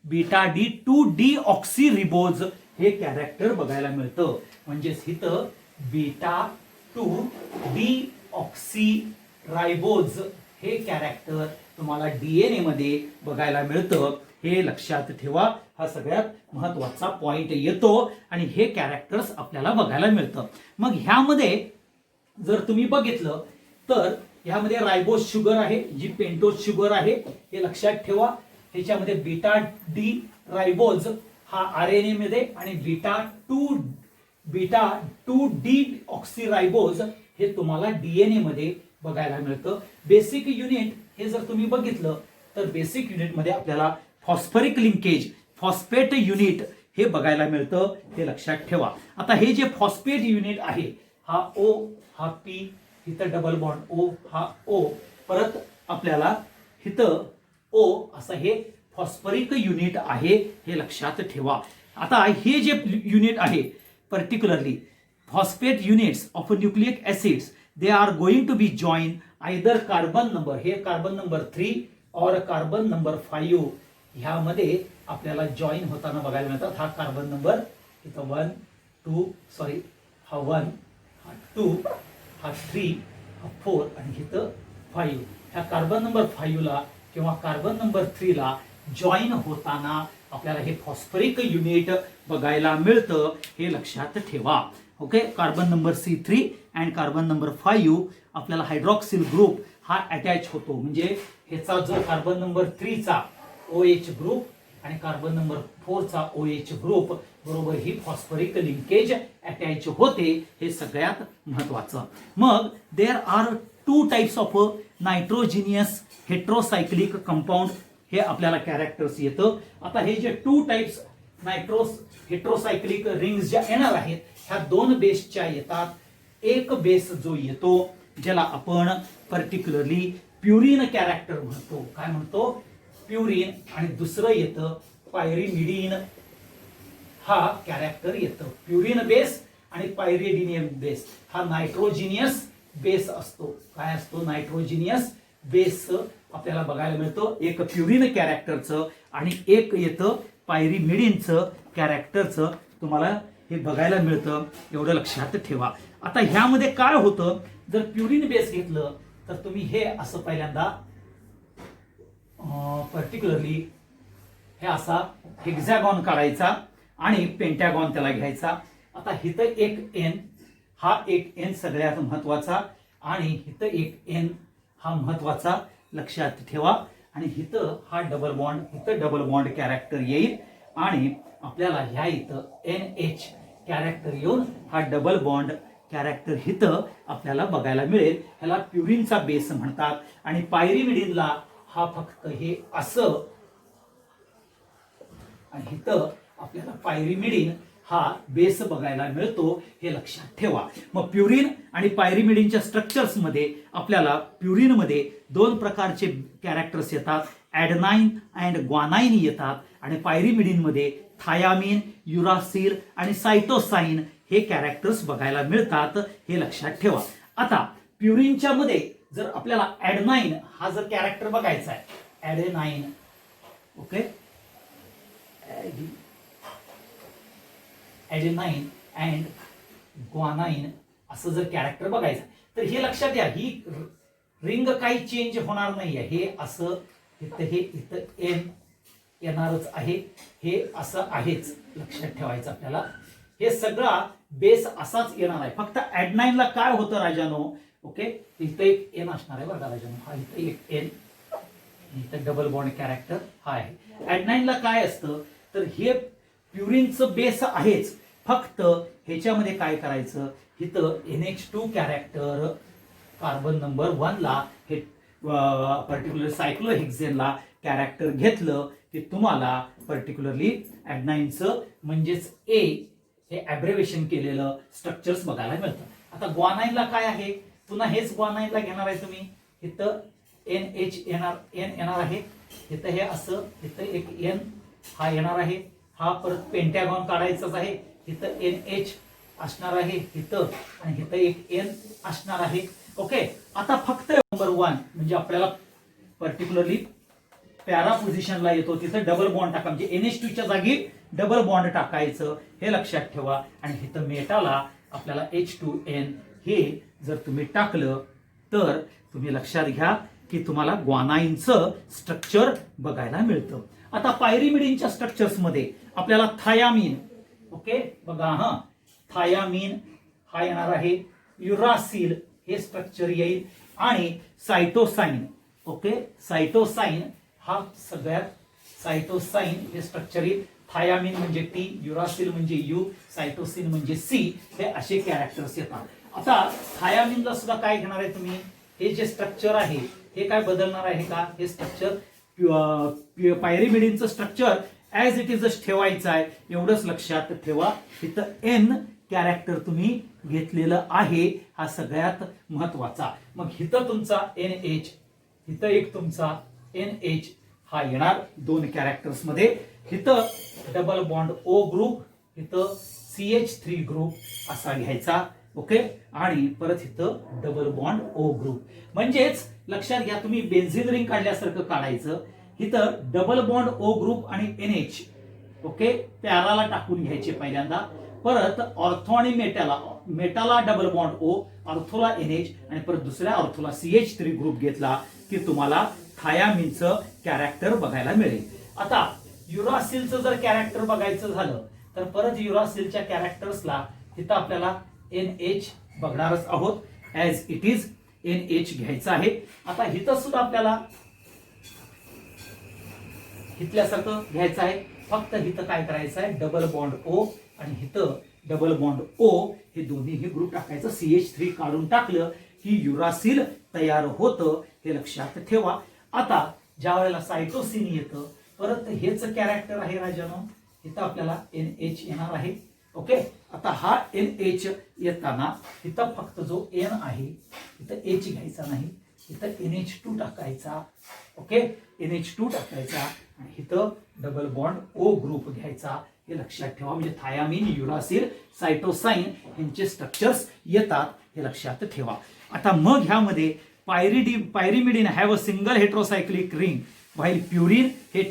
D2D ऑक्सी रिबोज हे कॅरेक्टर बघायला मिळतं. म्हणजेच इथं बीटा 2D ऑक्सी रायबोज हे कॅरेक्टर तुम्हाला DNA मध्ये बघायला मिळतं, हे लक्षात ठेवा. हा सगळ्यात महत्वाचा पॉइंट येतो आणि हे कॅरेक्टर्स आपल्याला बघायला मिळतं. मग ह्यामध्ये जर तुम्ही बघितलं तर ह्यामध्ये रायबोज शुगर आहे, जी पेंटोज शुगर आहे, हे लक्षात ठेवा. ह्याच्यामध्ये बीटा डी रायबोज हा RNA मध्ये आणि बीटा 2D ऑक्सी रायबोज हे तुम्हाला DNA मध्ये बघायला मिळतं. बेसिक युनिट हे जर तुम्ही बघितलं तर बेसिक युनिट मध्ये आपल्याला फॉस्फरिक लिंकेज, फॉस्फेट युनिट हे बघायला मिळतं, हे लक्षात ठेवा. आता हे जे फॉस्फेट युनिट आहे, हा O, हा P, इथं डबल बॉन्ड O, हा O, परत आपल्याला इथं O असं हे फॉस्फरिक युनिट आहे, हे लक्षात ठेवा. आता हे जे युनिट आहे particularly phosphate units of nucleic acids, they are going to be joined either carbon number, हे कार्बन नंबर 3 और कार्बन नंबर 5 ह्यामध्ये आपल्याला जॉईन होताना बघायला मिळतात. हा कार्बन नंबर इथं 1, 2, सॉरी, हा 1, हा 2, हा 3, हा 4 आणि इथं 5. ह्या कार्बन नंबर 5 ला किंवा कार्बन नंबर 3 ला जॉईन होताना आपल्याला हे फॉस्फरिक युनिट बघायला मिळतं, हे लक्षात ठेवा. Okay, carbon number C3 and carbon number 5 आपल्याला हायड्रॉक्सिल ग्रुप हा अटॅच होतो. म्हणजे ह्याचा जो कार्बन नंबर 3 चा OH ग्रुप आणि कार्बन नंबर 4 चा OH ग्रुप बरोबर ही फॉस्फरिक लिंकेज अटॅच होते, हे सगळ्यात महत्वाचं. मग there are 2 types of nitrogenous heterocyclic compound, हे आपल्याला कॅरेक्टर्स येतं. आता हे जे 2 टाइप्स हेट्रोसायक्लिक रिंग्स ज्या येणार आहेत, ह्या 2 बेसच्या येतात. एक बेस जो येतो ज्याला आपण पर्टिक्युलरली प्युरिन कॅरेक्टर म्हणतो, काय म्हणतो, प्युरिन, आणि दुसरं येतं पायरिमिडीन हा कॅरेक्टर येतं. प्युरिन बेस आणि पायरिडिनियम बेस हा नायट्रोजिनियस बेस असतो. काय असतो, नायट्रोजिनियस बेस आपल्याला बघायला मिळतो. एक प्युरिन कॅरेक्टरचं आणि एक येतं पायरिमिडीनचं कॅरेक्टरचं, तुम्हाला हे बघायला मिळतं, एवढं लक्षात ठेवा. आता ह्यामध्ये काय होतं, जर प्युरिन बेस घेतलं तर तुम्ही हे असं पहिल्यांदा पर्टिक्युलरली हे असा हेक्झॅगॉन काढायचा आणि पेंटॅगॉन त्याला घ्यायचा. आता इथं एक एन, हा एक एन सगळ्यात महत्वाचा, आणि इथं एक एन हा महत्वाचा, लक्षात ठेवा. आणि इथं हा डबल बॉन्ड, इथं डबल बॉन्ड कॅरेक्टर येईल आणि आपल्याला ह्या इथं NH कॅरेक्टर येऊन हा डबल बॉन्ड कॅरेक्टर इथं आपल्याला बघायला मिळेल. ह्याला प्युरिनचा बेस म्हणतात. आणि पायरिमिडीनला हा फक्त हे असं, आणि इथं आपल्याला पायरिमिडीन हा बेस बघायला मिळतो, हे लक्षात ठेवा. मग प्युरिन आणि पायरिमिडीनच्या स्ट्रक्चर्स मध्ये आपल्याला प्युरिन मध्ये 2 प्रकारचे कॅरेक्टर्स येतात, ॲडेनाइन अँड ग्वानाइन येतात, आणि पायरिमिडीन मध्ये थायामिन, युरासिल आणि सायटोसाइन हे कॅरेक्टर्स बघायला मिळतात, हे लक्षात ठेवा. आता प्युरिनच्या मध्ये जर आपल्याला ॲडेनाइन हा जर कॅरेक्टर बघायचा आहे, ॲडेनाइन, ओके, ॲडेनाइन अँड ग्वानाइन असं जर कॅरेक्टर बघायचं तर हे लक्षात घ्या, ही रिंग काही चेंज होणार नाहीये. हे असं इथं, हे इथं एन येणारच आहे, हे असं आहेच, लक्षात ठेवायचं आपल्याला. हे सगळा बेस असाच येणार आहे. फक्त ॲडेनाइनला काय होतं राजानो, ओके, इथं एक एन असणार आहे बघा राजानो, हा इथं एक एन, इथं डबल बॉन्ड कॅरेक्टर हा आहे. ॲडेनाइनला काय असतं तर हे प्युरिनचं बेस आहेच, फक्त ह्याच्यामध्ये काय करायचं, इथं NH2 कॅरेक्टर कार्बन नंबर 1 ला हे पर्टिक्युलर सायक्लोहेक्झेनला कॅरेक्टर घेतलं की तुम्हाला पर्टिक्युलरली ॲडेनाइनचं म्हणजेच ए हे ॲब्रेव्हेशन केलेलं स्ट्रक्चर्स बघायला मिळतं. आता ग्वानाइनला काय आहे, पुन्हा हेच ग्वानाइनला घेणार आहे तुम्ही, इथं NH येणार, एन येणार आहे, इथं हे असं, इथं एक एन हा येणार आहे, हा परत पेंटॅगॉन काढायचाच आहे, इथं NH असणार आहे इथं, आणि इथं एक एन असणार आहे. ओके, आता फक्त नंबर 1 म्हणजे आपल्याला पर्टिक्युलरली पॅरा पोझिशनला येतो, तिथं डबल बॉन्ड टाका, म्हणजे NH2 च्या जागी डबल बॉन्ड टाकायचं, हे लक्षात ठेवा. आणि इथं मेटाला आपल्याला H2N हे जर तुम्ही टाकलं तर तुम्ही लक्षात घ्या की तुम्हाला ग्वानाइनचं स्ट्रक्चर बघायला मिळतं. आता पायरिमिडीनच्या स्ट्रक्चर्स मध्ये आपल्याला थायामिन, ओके बघा, हा थायामिन हा येणार आहे, युरासिल हे स्ट्रक्चर येईल, आणि सायटोसाइन, ओके, सायटोसाइन हा सगळ्यात, सायटोसाइन हे स्ट्रक्चर येईल. थायामिन म्हणजे T, युरासिल म्हणजे U, सायटोसिन म्हणजे C, हे असे कॅरेक्टर्स येतात. आता थायामिनला सुद्धा काय घेणार आहे तुम्ही, हे जे स्ट्रक्चर आहे हे काय बदलणार आहे का, हे स्ट्रक्चर पायरिमिडीनचं स्ट्रक्चर ऍज इट इजच ठेवायचं आहे, एवढंच लक्षात ठेवा. इथं N कॅरेक्टर तुम्ही घेतलेलं आहे, हा सगळ्यात महत्वाचा. मग इथं तुमचा NH, इथं एक तुमचा NH हा येणार 2 कॅरेक्टर्स मध्ये. इथं डबल बॉन्ड O ग्रुप, इथं CH3 ग्रुप असा घ्यायचा, ओके, आणि परत इथं डबल बॉन्ड O ग्रुप. म्हणजेच लक्षात घ्या, तुम्ही बेन्झिन रिंग काढल्यासारखं काढायचं. इथं डबल बॉन्ड O ग्रुप आणि NH, ओके, पॅराला टाकून घ्यायचे पहिल्यांदा, परत ऑर्थो आणि मेटाला डबल बॉन्ड O, ऑर्थोला NH, आणि परत दुसऱ्या ऑर्थोला CH3 ग्रुप घेतला की तुम्हाला थायामिनचं कॅरेक्टर बघायला मिळेल. आता युरासिलचं जर कॅरेक्टर बघायचं झालं तर परत युरासिलच्या कॅरेक्टर्सला इथं आपल्याला NH बघणारच आहोत, ऍज इट इज NH घ्यायचं आहे. आता इथं सुद्धा आपल्याला इथल्यासारखं घ्यायचं आहे, फक्त इथं काय करायचं आहे, डबल बॉन्ड ओ आणि इथं डबल बॉन्ड ओ, हे दोन्हीही ग्रुप टाकायचं. CH3 काढून टाकलं की युरासिल तयार होतं, हे लक्षात ठेवा. आता ज्या वेळेला सायटोसिन येतं, परत हेच कॅरेक्टर आहे राजानो, इथं आपल्याला NH येणार आहे. ओके, आता हा NH येताना इथं फक्त जो N आहे इथं H घ्यायचा नाही, इथं NH2 टाकायचा. ओके, NH2 टाकायचा आणि इथं डबल बॉन्ड O ग्रुप घ्यायचा, हे लक्षात ठेवा. म्हणजे थायामीन, युरासिल, सायटोसाइन यांचे स्ट्रक्चर्स येतात, हे लक्षात ठेवा. आता मग ह्यामध्ये pyrimidine have a single heterocyclic ring, while purine हे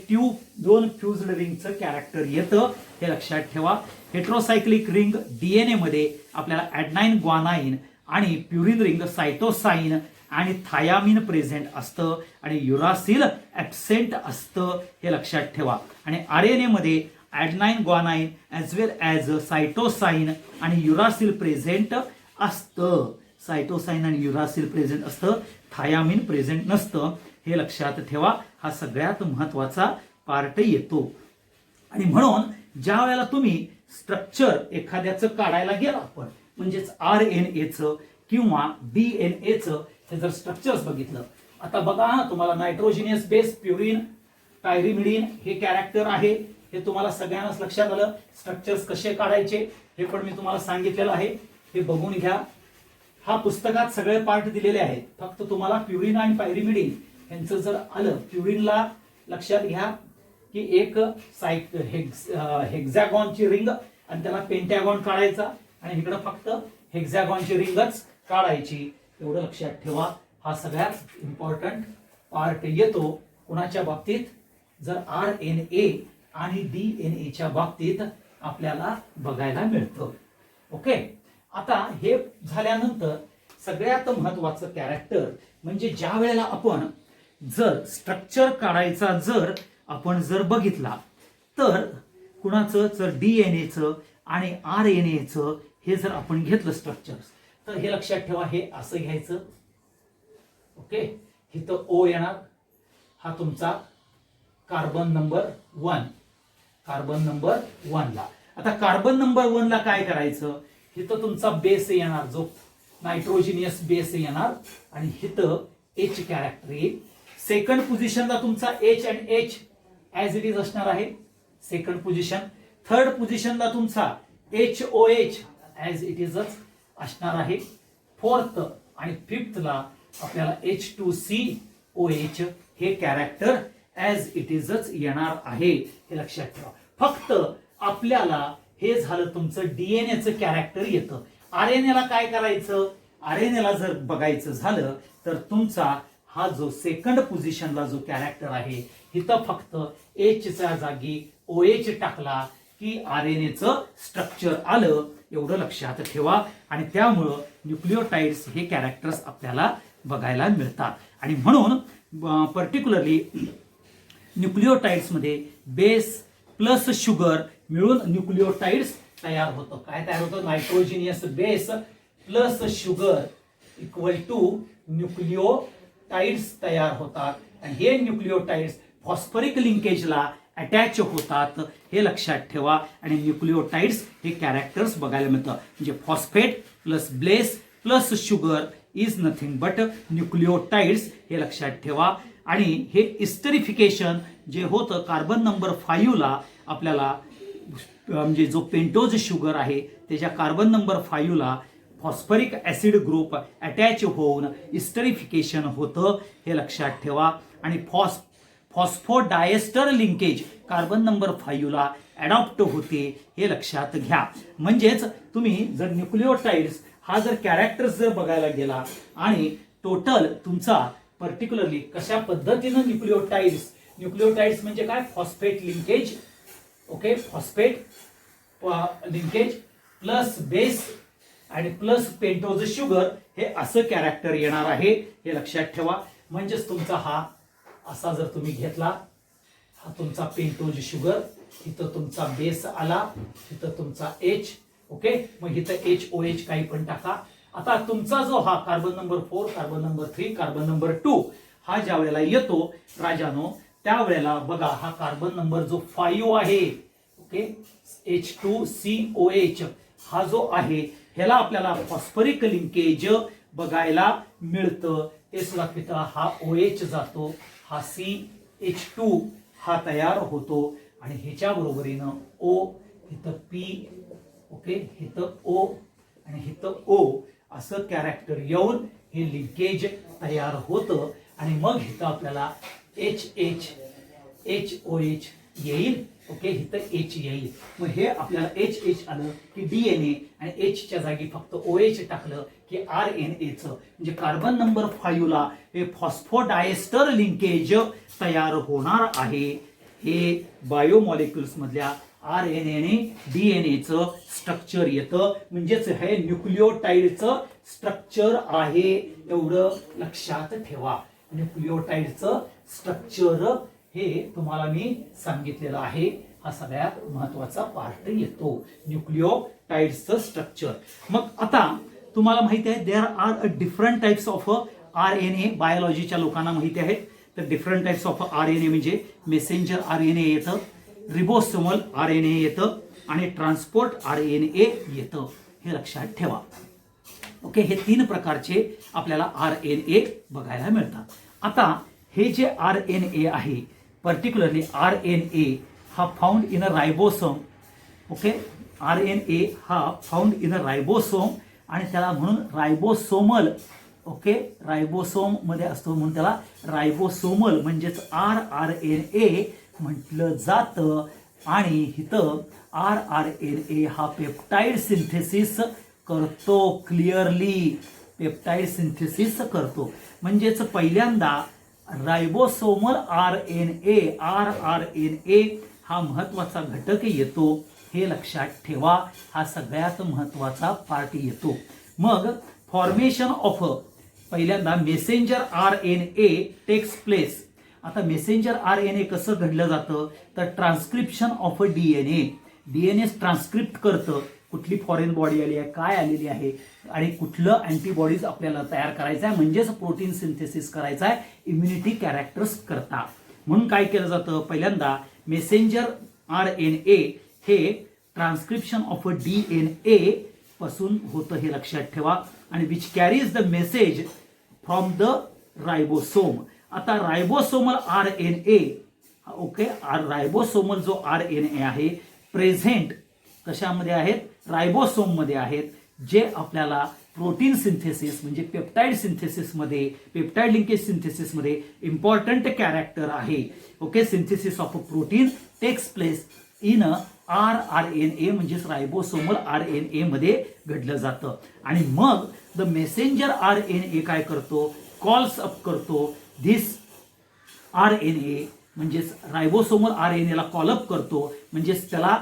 दोन फ्युज्ड रिंगचं कॅरेक्टर येतं, हे लक्षात ठेवा. हेट्रोसायक्लिक रिंग DNA मध्ये आपल्याला ॲडेनाइन, ग्वानाइन आणि प्युरिन रिंग सायटोसाइन आणि थायामीन प्रेझेंट असतं आणि युरासिल ॲब्सेंट असतं, हे लक्षात ठेवा. आणि RNA मध्ये ॲडेनाइन, ग्वानाइन ॲज वेल ॲज सायटोसाइन आणि युरासिल प्रेझेंट असतं. सायटोसाइन आणि युरासिल प्रेझेंट असतं, थायामीन प्रेझेंट नसतं, हे लक्षात ठेवा. हा सगळ्यात महत्वाचा पार्ट येतो. आणि म्हणून ज्या वेळेला तुम्ही स्ट्रक्चर एखाद्याचं काढायला गेला आपण, म्हणजेच RNAचं किंवा DNAचं हे जर स्ट्रक्चर्स बघितलं, आता बघा तुम्हाला नायट्रोजिनियस बेस, प्युरिन, पायरिमिडिन हे कॅरेक्टर आहे, हे तुम्हाला सगळ्यांनाच लक्षात आलं. स्ट्रक्चर्स कसे काढायचे हे पण मी तुम्हाला सांगितलेलं आहे, हे बघून घ्या. हा पुस्तकात सगळे पार्ट दिलेले आहेत, फक्त तुम्हाला प्युरिन आणि पायरिमिडिन यांचं जर आलं, प्युरिनला लक्षात घ्या की एक हेक्झॅगॉनची रिंग आणि त्याला पेंटॅगॉन काढायचा आणि इकडे फक्त हेक्झॅगॉनची रिंगच काढायची, एवढं लक्षात ठेवा. हा सगळ्यात इम्पॉर्टंट पार्ट येतो कुणाच्या बाबतीत, जर RNA आणि DNAच्या बाबतीत आपल्याला बघायला मिळतं. ओके, आता हे झाल्यानंतर सगळ्यात महत्वाचं कॅरेक्टर म्हणजे ज्या वेळेला आपण जर स्ट्रक्चर काढायचा जर आपण बघितला, तर कुणाचं, जर DNAचं आणि RNAचं हे जर आपण घेतलं स्ट्रक्चर्स, तर हे लक्षात ठेवा, हे असं घ्यायचं. ओके, इथं O येणार, हा तुमचा कार्बन नंबर 1, कार्बन नंबर 1 ला. आता कार्बन नंबर 1 ला काय करायचं, इथं तुमचा बेस येणार, जो नायट्रोजिनियस बेस येणार आणि इथं H कॅरेक्टर येईल. सेकंड पोझिशनला तुमचा H आणि H ऍज इट इज असणार आहे, सेकंड पोझिशन. थर्ड पोझिशनला तुमचा HOH ऍज इट इजच असणार आहे. फोर्थ आणि फिफ्थला आपल्याला H2COH हे कॅरेक्टर ऍज इट इजच येणार आहे, हे लक्षात ठेवा. फक्त आपल्याला हे झालं तुमचं DNAचं कॅरेक्टर येतं. RNA ला काय करायचं, RNA ला जर बघायचं झालं तर तुमचा हा जो सेकंड पोझिशनला जो कॅरेक्टर आहे, इथं फक्त H च्या जागी OH टाकला की RNAचं स्ट्रक्चर आलं, एवढं लक्षात ठेवा. आणि त्यामुळं न्यूक्लिओटाइड्स हे कॅरेक्टर्स आपल्याला बघायला मिळतात. आणि म्हणून पर्टिक्युलरली न्यूक्लिओटाइड्स मध्ये बेस प्लस शुगर मिळून न्यूक्लिओटाइड्स तयार होतं. काय तयार होतं, nitrogenous base plus sugar equal to nucleotides तयार होतात. आणि हे न्यूक्लिओटाइड्स फॉस्फरिक लिंकेजला अटॅच होतात, हे लक्षात ठेवा. आणि न्यूक्लिओटाइड्स हे कॅरेक्टर्स बघायला मिळतं. म्हणजे phosphate plus base plus sugar is nothing but nucleotides, हे लक्षात ठेवा. आणि हे इस्टरिफिकेशन जे होतं कार्बन नंबर 5 ला आपल्याला, म्हणजे जो पेंटोज शुगर आहे त्याच्या कार्बन नंबर 5 ला फॉस्फरिक ऍसिड ग्रुप अटॅच होऊन इस्टरिफिकेशन होतं, हे लक्षात ठेवा. आणि फॉस्फोडायस्टर लिंकेज कार्बन नंबर 5 ला अडॉप्ट होते, हे लक्षात घ्या. म्हणजेच तुम्ही जर न्यूक्लिओटाइड्स हा जर कॅरेक्टर जर बघायला गेला आणि टोटल तुमचा पर्टिक्युलरली कशा पद्धतीनं न्यूक्लिओटाइड्स म्हणजे काय, phosphate linkage. Okay, phosphate linkage plus base आणि प्लस पेंटोज शुगर, हे असं कॅरेक्टर येणार आहे, हे लक्षात ठेवा. म्हणजेच तुमचा हा असा जर तुम्ही घेतला, हा तुमचा पेंटोज शुगर, इथं तुमचा बेस आला, इथं तुमचा H. ओके, मग इथं HOH काही पण टाका. आता तुमचा जो हा carbon number 4, carbon number 3, carbon number 2 हा ज्या वेळेला येतो राजानो, त्यावेळेला बघा हा कार्बन नंबर जो 5 आहे, ओके, H2COH हा जो आहे ह्याला आपल्याला फॉस्फरिक लिंकेज बघायला मिळतं. ते सुद्धा तिथं हा OH जातो, हा CH2 हा तयार होतो आणि ह्याच्या बरोबरीनं O, इथं P, ओके, इथं O आणि इथं O असं कॅरेक्टर येऊन हे लिंकेज तयार होतं आणि मग इथं आपल्याला HOH येईल, ओके, इथं H येईल. मग हे आपल्याला HH आलं की DNA आणि H च्या जागी फक्त OH टाकलं की RNAचं म्हणजे कार्बन नंबर 5 ला हे फॉस्फोडायस्टर लिंकेज तयार होणार आहे. हे बायोमॉलिक्युल्स मधल्या RNA आणि DNAचं स्ट्रक्चर येतं, म्हणजेच हे न्यूक्लियोटाइडचं स्ट्रक्चर आहे, एवढं लक्षात ठेवा. न्यूक्लियोटाइडचं स्ट्रक्चर हे तुम्हाला मी सांगितलेलं आहे. हा सगळ्यात महत्वाचा पार्ट येतो, न्यूक्लियोटाइडचं स्ट्रक्चर. मग आता तुम्हाला माहिती आहे there are a different types of RNA. बायोलॉजीच्या लोकांना माहिती आहे. तर डिफरंट टाइप्स ऑफ RNA म्हणजे मेसेंजर RNA येतं, रिबोसोमल RNA येतं आणि ट्रान्सपोर्ट RNA येतं. हे लक्षात ठेवा. ओके, हे 3 प्रकारचे आपल्याला RNA बघायला मिळतात. आता हे जे RNA आहे, पर्टिक्युलरली RNA हा found in a ribosome. Okay, RNA हा फाउंड इन अ रायबोसोम आणि त्याला म्हणून रायबोसोमल, ओके, रायबोसोम मध्ये असतो म्हणून त्याला रायबोसोमल म्हणजेच rRNA म्हटलं जातं. आणि इथं rRNA हा पेप्टाइड सिंथेसिस करतो, क्लिअरली पेप्टाइड सिंथेसिस करतो. म्हणजेच पहिल्यांदा रायबोसोमल rRNA हा महत्वाचा घटक येतो, हे लक्षात ठेवा. हा सगळ्यात महत्वाचा पार्ट येतो. मग फॉर्मेशन ऑफ पहिल्यांदा मेसेंजर RNA टेक्स प्लेस. आता मेसेंजर RNA कसं घडलं जातं तर ट्रान्सक्रिप्शन ऑफ DNA ट्रान्सक्रिप्ट करतं. कुठली फॉरेन बॉडी आली आहे, काय आलेली आहे आणि कुठलं अँटीबॉडीज आपल्याला तयार करायचं आहे, म्हणजेच प्रोटीन सिंथेसिस करायचं आहे इम्युनिटी कॅरेक्टर्स करता. म्हणून काय केलं जातं, पहिल्यांदा मेसेंजर RNA हे ट्रान्सक्रिप्शन ऑफ DNA पासून होतं, हे लक्षात ठेवा. आणि which carries the message from the ribosome. आता रायबोसोमल RNA, ओके, रायबोसोमल जो RNA आहे प्रेझेंट कशामध्ये आहेत, रायबोसोम मध्ये आहेत, जे आपल्याला प्रोटीन सिंथेसिस म्हणजे पेप्टाइड सिंथेसिस मध्ये, पेप्टाइड लिंकेज सिंथेसिस मध्ये इम्पॉर्टंट कॅरेक्टर आहे. Okay, synthesis of protein takes place in rRNA म्हणजेच रायबोसोमल RNA मध्ये घडलं जातं. आणि मग द मेसेंजर RNA काय करतो, कॉल्स अप करतो धिस RNA म्हणजेच रायबोसोमल RNA ला कॉलअप करतो, म्हणजेच त्याला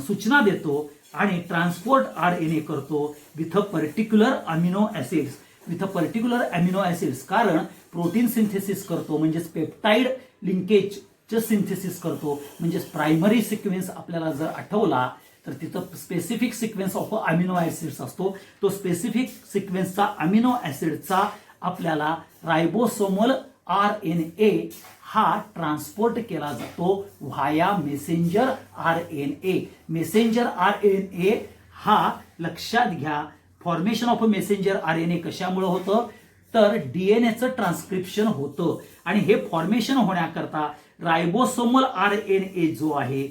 सूचना देतो आणि ट्रान्सपोर्ट RNA करतो with a particular amino acids. With a particular amino acids कारण प्रोटीन सिंथेसिस करतो म्हणजेच पेप्टाइड लिंकेज सिंथेसिस करतो. म्हणजेच प्रायमरी सिक्वेन्स आपल्याला जर आठवला तर तिथं specific sequence of amino acids असतो. तो स्पेसिफिक सिक्वेन्सचा अमिनो ऍसिडचा आपल्याला रायबोसोमल RNA हा ट्रान्सपोर्ट केला जातो via messenger RNA. Messenger RNA हा लक्षात घ्या, फॉर्मेशन ऑफ मेसेंजर RNA कशामुळे होतं तर DNAचं ट्रान्सक्रिप्शन होतं आणि हे फॉर्मेशन होण्याकरता रायबोसोमल RNA जो आहे,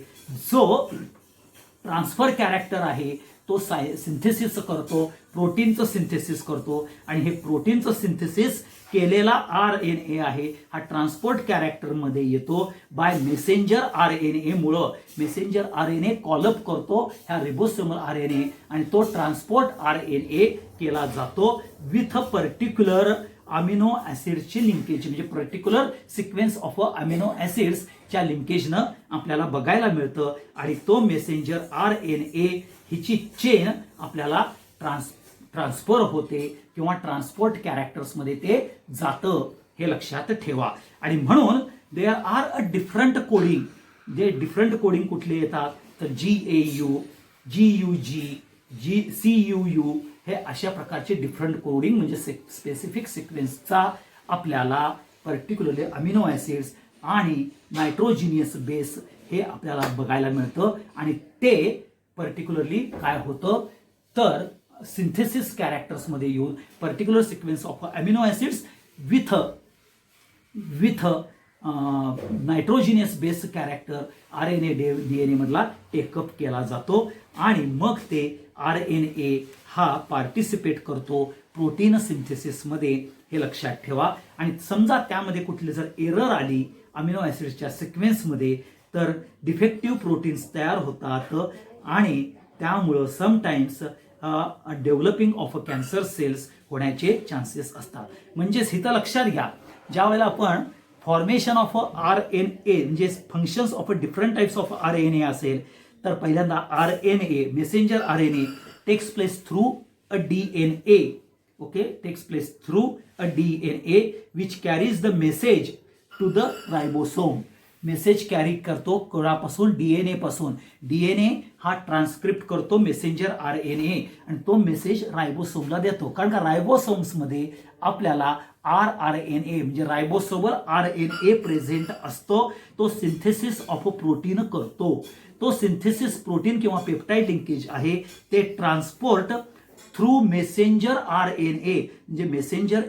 जो ट्रान्सफर कॅरेक्टर आहे, तो सिंथेसिस करतो, प्रोटीनचं सिंथेसिस करतो आणि हे प्रोटीनचं सिंथेसिस केलेला RNA आहे हा ट्रान्सपोर्ट कॅरेक्टर मध्ये येतो बाय मेसेंजर RNA मुळे. मेसेंजर RNA कॉलअप करतो ह्या रिबोसोमल RNA आणि तो ट्रान्सपोर्ट RNA केला जातो विथ अ पर्टिक्युलर अमिनो ऍसिडची लिंकेज म्हणजे particular sequence of amino acids च्या लिंकेजनं आपल्याला बघायला मिळतं आणि तो मेसेंजर RNA हिची चेन आपल्याला ट्रान्सफर होते किंवा ट्रान्सपोर्ट कॅरेक्टर्स मध्ये ते जातं, हे लक्षात ठेवा. आणि म्हणून there are a different coding. जे डिफरंट कोडिंग कुठले येतात तर GAU, GUG, CUU हे अशा प्रकारचे डिफरंट कोडिंग म्हणजे स्पेसिफिक सिक्वेन्सचा आपल्याला पर्टिक्युलरली अमिनो ऍसिड्स आणि नायट्रोजिनियस बेस हे आपल्याला बघायला मिळतं. आणि ते पर्टिक्युलरली काय होतं तर सिंथेसिस कॅरेक्टर्समध्ये येऊन particular sequence of amino acids with nitrogenous base character RNA DNA मधला टेकअप केला जातो आणि मग ते RNA हा पार्टिसिपेट करतो प्रोटीन सिंथेसिसमध्ये, हे लक्षात ठेवा. आणि समजा त्यामध्ये कुठली जर एरर आली अमिनो ॲसिड्सच्या सिक्वेन्समध्ये तर डिफेक्टिव्ह प्रोटीन्स तयार होतात आणि त्यामुळं sometimes developing of cancer cells होण्याचे चान्सेस असतात. म्हणजेच इथं लक्षात घ्या, ज्या वेळेला आपण फॉर्मेशन ऑफ RNA म्हणजे functions of different types of RNA असेल तर पहिल्यांदा RNA messenger RNA takes place through a DNA. Okay, takes place through a DNA which carries the message to the ribosome. Message carry करतो कोणापासून DNA पासून. DNA हा transcript करतो messenger RNA आणि तो मेसेज रायबोसोमला देतो. कारण का रायबोसोम्समध्ये आपल्याला rRNA म्हणजे रायबोसोमल RNA प्रेझेंट असतो. तो सिंथेसिस ऑफ प्रोटीन करतो. तो सिंथेसिस प्रोटीन किंवा पेप्टाइड लिंकेज आहे ते ट्रान्सपोर्ट थ्रू मेसेंजर RNA म्हणजे मेसेंजर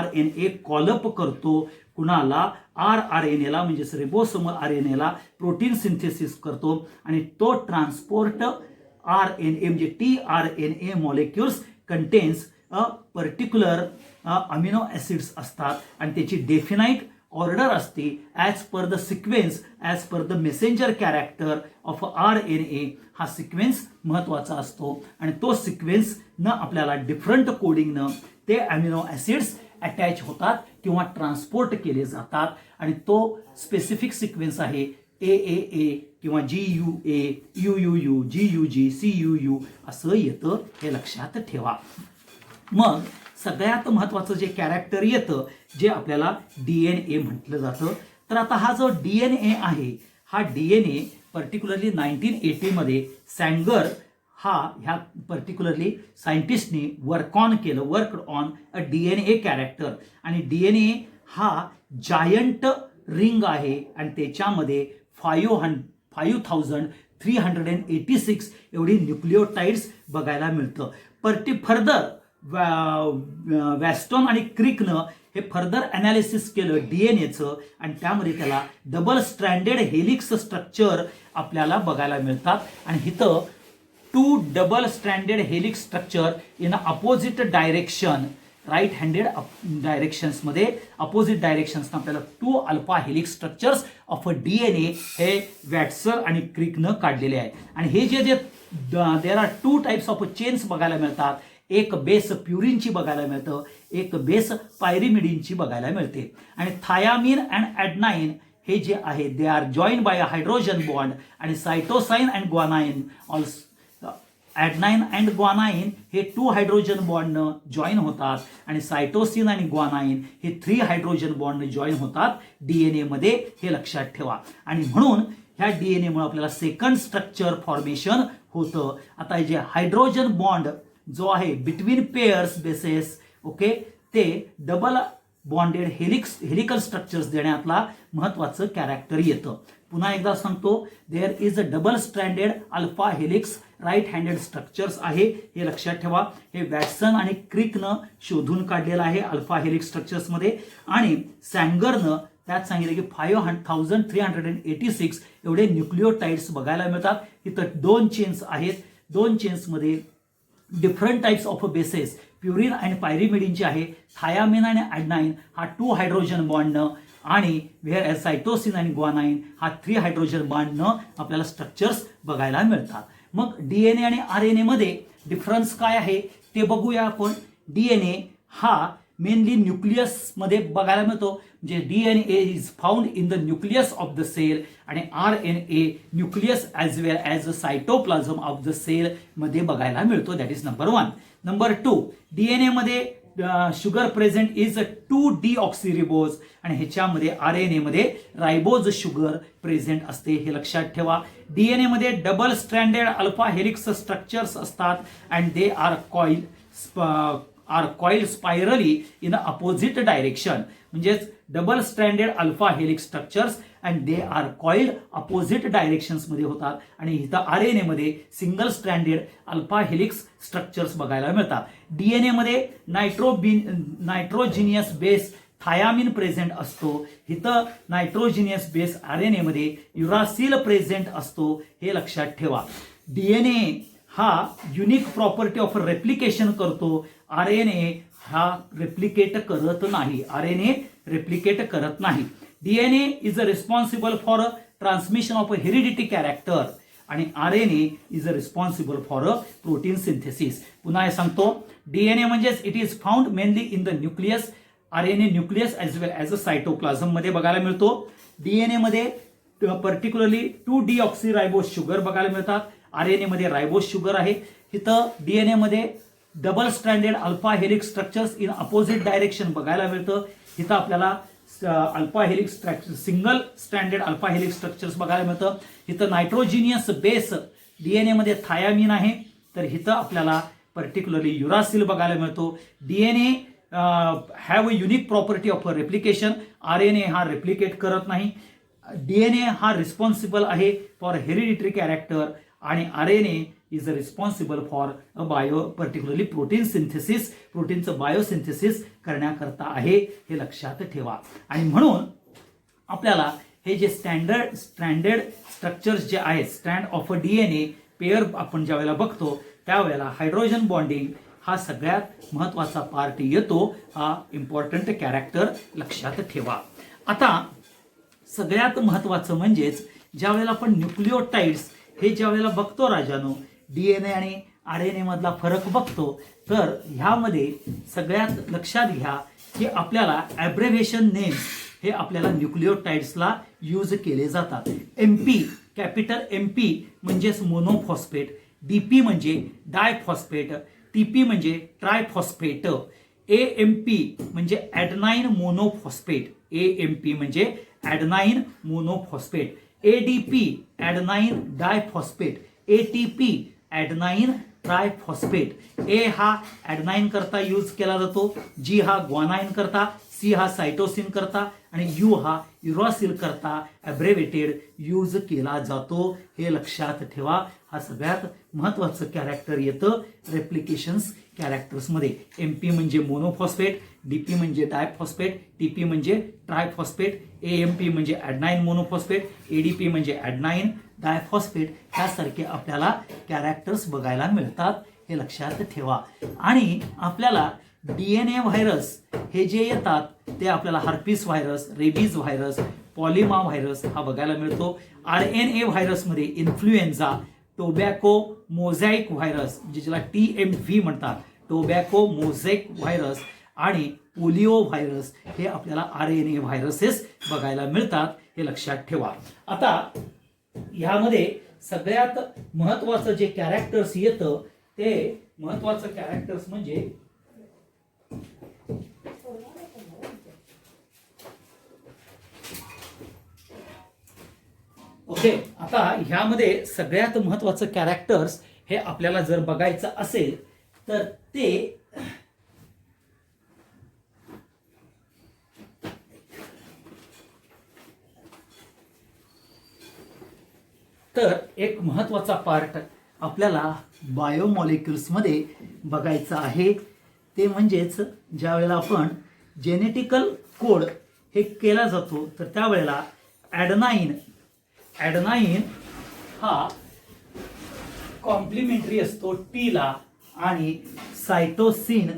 RNA कॉलअप करतो कुणाला rRNA ला म्हणजेच रिबोसोमल RNA ला प्रोटीन सिंथेसिस करतो आणि तो ट्रान्सपोर्ट RNA म्हणजे tRNA molecules contains a particular amino acids असतात आणि त्याची डेफिनाइट ऑर्डर असते as per the sequence, as per the messenger character of RNA. हा सिक्वेन्स महत्त्वाचा असतो आणि तो सिक्वेन्स न आपल्याला डिफरंट कोडिंगनं ते अमिनो ॲसिड्स अटॅच होतात किंवा ट्रान्सपोर्ट केले जातात आणि तो स्पेसिफिक सिक्वेन्स आहे AAA किंवा GUA, UUU, GUG, CUU असं येतं, हे लक्षात ठेवा. मग सगळ्यात महत्त्वाचं जे कॅरेक्टर येतं जे आपल्याला DNA म्हटलं जातं. तर आता हा जो DNA आहे हा DNA पर्टिक्युलरली 1980 मध्ये सॅंगर ह्या पर्टिक्युलरली सायंटिस्टनी work on a DNA character. आणि DNA हा जायंट रिंग आहे आणि त्याच्यामध्ये 5386 एवढी न्यूक्लिओटाइड्स बघायला मिळतं. फर्दर वॅस्टॉन आणि क्रिकनं हे फर्दर अनालिसिस केलं DNAचं आणि त्यामध्ये त्याला डबल स्ट्रँडेड हेलिक्स स्ट्रक्चर आपल्याला बघायला मिळतात. आणि इथं 2 double stranded helix structure in opposite direction, right handed डायरेक्शन्समध्ये अपोजिट डायरेक्शन्स आपल्याला 2 alpha helix structures of DNA हे वॅट्सर आणि क्रिकनं काढलेले आहे. आणि हे जे देर आर 2 टाइप्स ऑफ चेन्स बघायला मिळतात. एक बेस प्युरिनची बघायला मिळतं, एक बेस पायरिमिडीनची बघायला मिळते. आणि थायामीन अँड ॲडनाईन हे जे आहे they are join by a hydrogen bond आणि cytosine and guanine also. Adenine and guanine हे 2 हायड्रोजन बॉन्डनं जॉईन होतात आणि सायटोसिन आणि ग्वानाइन हे 3 हायड्रोजन बॉन्डनं जॉईन होतात DNA मध्ये, हे लक्षात ठेवा. आणि म्हणून ह्या DNA मुळे आपल्याला सेकंड स्ट्रक्चर फॉर्मेशन होतं. आता जे हायड्रोजन बॉन्ड जो आहे बिटवीन पेयर्स बेसेस, ओके, ते डबल बॉन्डेड हेलिकल स्ट्रक्चर्स देण्यातला महत्त्वाचं कॅरेक्टर येतं. पुन्हा एकदा सांगतो, there is a double stranded alpha helix right handed structures आहे, हे लक्षात ठेवा. हे वॅटसन आणि क्रिकनं शोधून काढलेलं आहे अल्फा हेलिक्स स्ट्रक्चर्समध्ये. आणि सॅंगरनं त्यात सांगितलं की 5386 एवढे न्यूक्लिओटाइड्स बघायला मिळतात. इथं 2 चेन्स आहेत. 2 चेन्समध्ये different types of bases purine आणि पायरिमिडीनचे आहे. थायामीन आणि ॲडनाईन हा 2 हायड्रोजन बॉन्डनं आणि व्हेअर सायटोसिन आणि ग्वानाइन हा 3 हायड्रोजन बॉन्डनं आपल्याला स्ट्रक्चर्स बघायला मिळतात. मग DNA आणि RNA मध्ये डिफरन्स काय आहे ते बघूया आपण. DNA हा मेनली न्यूक्लियस मध्ये बघायला मिळतो, म्हणजे DNA is found in the nucleus of the cell आणि RNA nucleus as well as cytoplasm of the cell मध्ये बघायला मिळतो. That is number 1. Number 2, DNA मध्ये शुगर प्रेझेंट इज 2 डीऑक्सिरिबोज आणि ह्याच्यामध्ये RNA मध्ये रायबोज शुगर प्रेझेंट असते, हे लक्षात ठेवा. DNA मध्ये double stranded alpha helix structures असतात and they are coiled spirally in opposite direction. म्हणजेच double stranded alpha helix structures and they are coiled opposite directions मध्ये होतात. आणि इथं आरएनए मध्ये single stranded alpha helix structures बघायला मिळतात. डीएनए मध्ये नायट्रोजिनियस बेस थायामिन प्रेझेंट असतो. इथं नायट्रोजिनियस बेस आरएनए मध्ये युरासिल प्रेझेंट असतो, हे लक्षात ठेवा. डीएनए हा युनिक प्रॉपर्टी ऑफ रेप्लिकेशन करतो. आरएनए हा रेप्लिकेट करत नाही. आरएनए रेप्लिकेट करत नाही. DNA is responsible for transmission of heredity character आणि RNA is responsible for protein synthesis. पुन्हा हे सांगतो, डीएनए म्हणजेच it is found mainly in the nucleus. RNA nucleus as well as a cytoplasm मध्ये बघायला मिळतो. डीएनए मध्ये पर्टिक्युलरली 2-deoxyरायबोज शुगर बघायला मिळतात. आरएनए मध्ये रायबोज शुगर आहे. इथं डीएनए मध्ये double stranded alpha helix structures in opposite direction बघायला मिळतं. इथं आपल्याला alpha helix structure single stranded alpha helix structures बघायला मिळतं. इथं नायट्रोजिनियस बेस डीएनए मध्ये थायामिन आहे, तर इथं आपल्याला पर्टिक्युलरली युरासिल बघायला मिळतो. DNA have a unique property of replication. RNA हा रेप्लिकेट करत नाही. डीएनए हा रिस्पॉन्सिबल आहे फॉर हेरिडिटरी कॅरेक्टर आणि RNA is responsible for a particularly protein synthesis. प्रोटीनचं बायोसिंथेसिस करण्याकरता आहे, हे लक्षात ठेवा. आणि म्हणून आपल्याला हे जे स्ट्रँडेड स्ट्रक्चर्स जे आहेत, strand of a DNA pair आपण ज्या वेळेला बघतो त्यावेळेला हायड्रोजन बॉन्डिंग हा सगळ्यात महत्वाचा पार्ट येतो. हा इम्पॉर्टंट कॅरेक्टर लक्षात ठेवा. आता सगळ्यात महत्वाचं म्हणजेच ज्या वेळेला आपण न्यूक्लिओटाइड्स हे ज्या वेळेला बघतो राजानो, डीएनए आणि आरएनए मधला फरक बघतो, तर ह्यामध्ये सगळ्यात लक्षात घ्या की आपल्याला ॲब्रेव्हिएशन नेम्स हे आपल्याला न्यूक्लिओटाइड्सला यूज केले जातात. एमपी, कॅपिटल एमपी म्हणजेच मोनोफॉस्फेट, डीपी म्हणजे डायफॉस्फेट, टीपी म्हणजे ट्रायफॉस्फेट, एएमपी म्हणजे ॲडनाइन मोनोफॉस्फेट, एएमपी म्हणजे adenine monophosphate, ADP adenine diphosphate, ATP adenine triphosphate. A हा ॲडनाइन करता यूज केला जातो, जी हा ग्वानाइन करता, सी हा सायटोसिन करता आणि यू हा युरासिल करता ॲब्रेव्हेटेड यूज केला जातो. हे लक्षात ठेवा. हा सगळ्यात महत्वाचं कॅरेक्टर येतं रेप्लिकेशन्स कॅरेक्टर्समध्ये. एमपी म्हणजे मोनोफॉस्फेट, डीपी म्हणजे डायफॉस्फेट, टीपी म्हणजे ट्रायफॉस्फेट, एएमपी म्हणजे ॲडनाइन मोनोफॉस्फेट, एडीपी म्हणजे ॲडनाइन डायफॉस्फेट. ह्यासारखे आपल्याला कॅरेक्टर्स बघायला मिळतात, हे लक्षात ठेवा. आणि आपल्याला डीएनए व्हायरस हे जे येतात ते आपल्याला herpes virus, rabies virus, polyoma virus हा बघायला मिळतो. आरएनए व्हायरसमध्ये इन्फ्लुएन्झा, टोबॅको मोझॅइक व्हायरस म्हणजे ज्याला TMV म्हणतात, टोबॅको मोझॅइक व्हायरस आणि पोलिओ व्हायरस हे आपल्याला आरएनए व्हायरसेस बघायला मिळतात, हे लक्षात ठेवा. आता ह्यामध्ये सगळ्यात महत्वाचं जे कॅरेक्टर्स येतं ते महत्वाचं कॅरेक्टर्स म्हणजे ओके. आता ह्यामध्ये सगळ्यात महत्वाचं कॅरेक्टर्स हे आपल्याला जर बघायचं असेल तर ते एक महत्वाचा पार्ट आपल्याला बायोमॉलिक्युल्स मध्ये बघायचा आहे. ते म्हणजेच ज्या वेळेला आपण जेनेटिकल कोड हे केला जातो तर त्यावेळेला ॲडनाइन हा कॉम्प्लिमेंटरी असतो टीला आणि सायटोसिन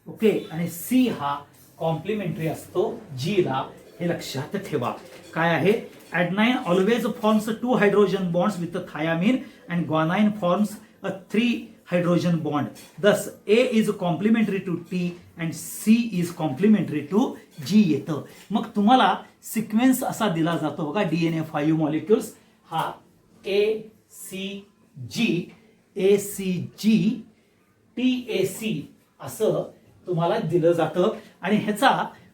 ओके आणि सी हा कॉम्प्लिमेंटरी असतो जीला. हे लक्षात ठेवा. काय आहे, adenine always forms 2 hydrogen bonds with thymine and guanine forms a 3 hydrogen bond. Thus A is complementary to T and C is complementary to G येतं. मग तुम्हाला सिक्वेन्स असा दिला जातो बघा DNA 5 मॉलिक्युल्स हा ACG ACG TAC असं तुम्हाला दिलं जातं आणि ह्याचा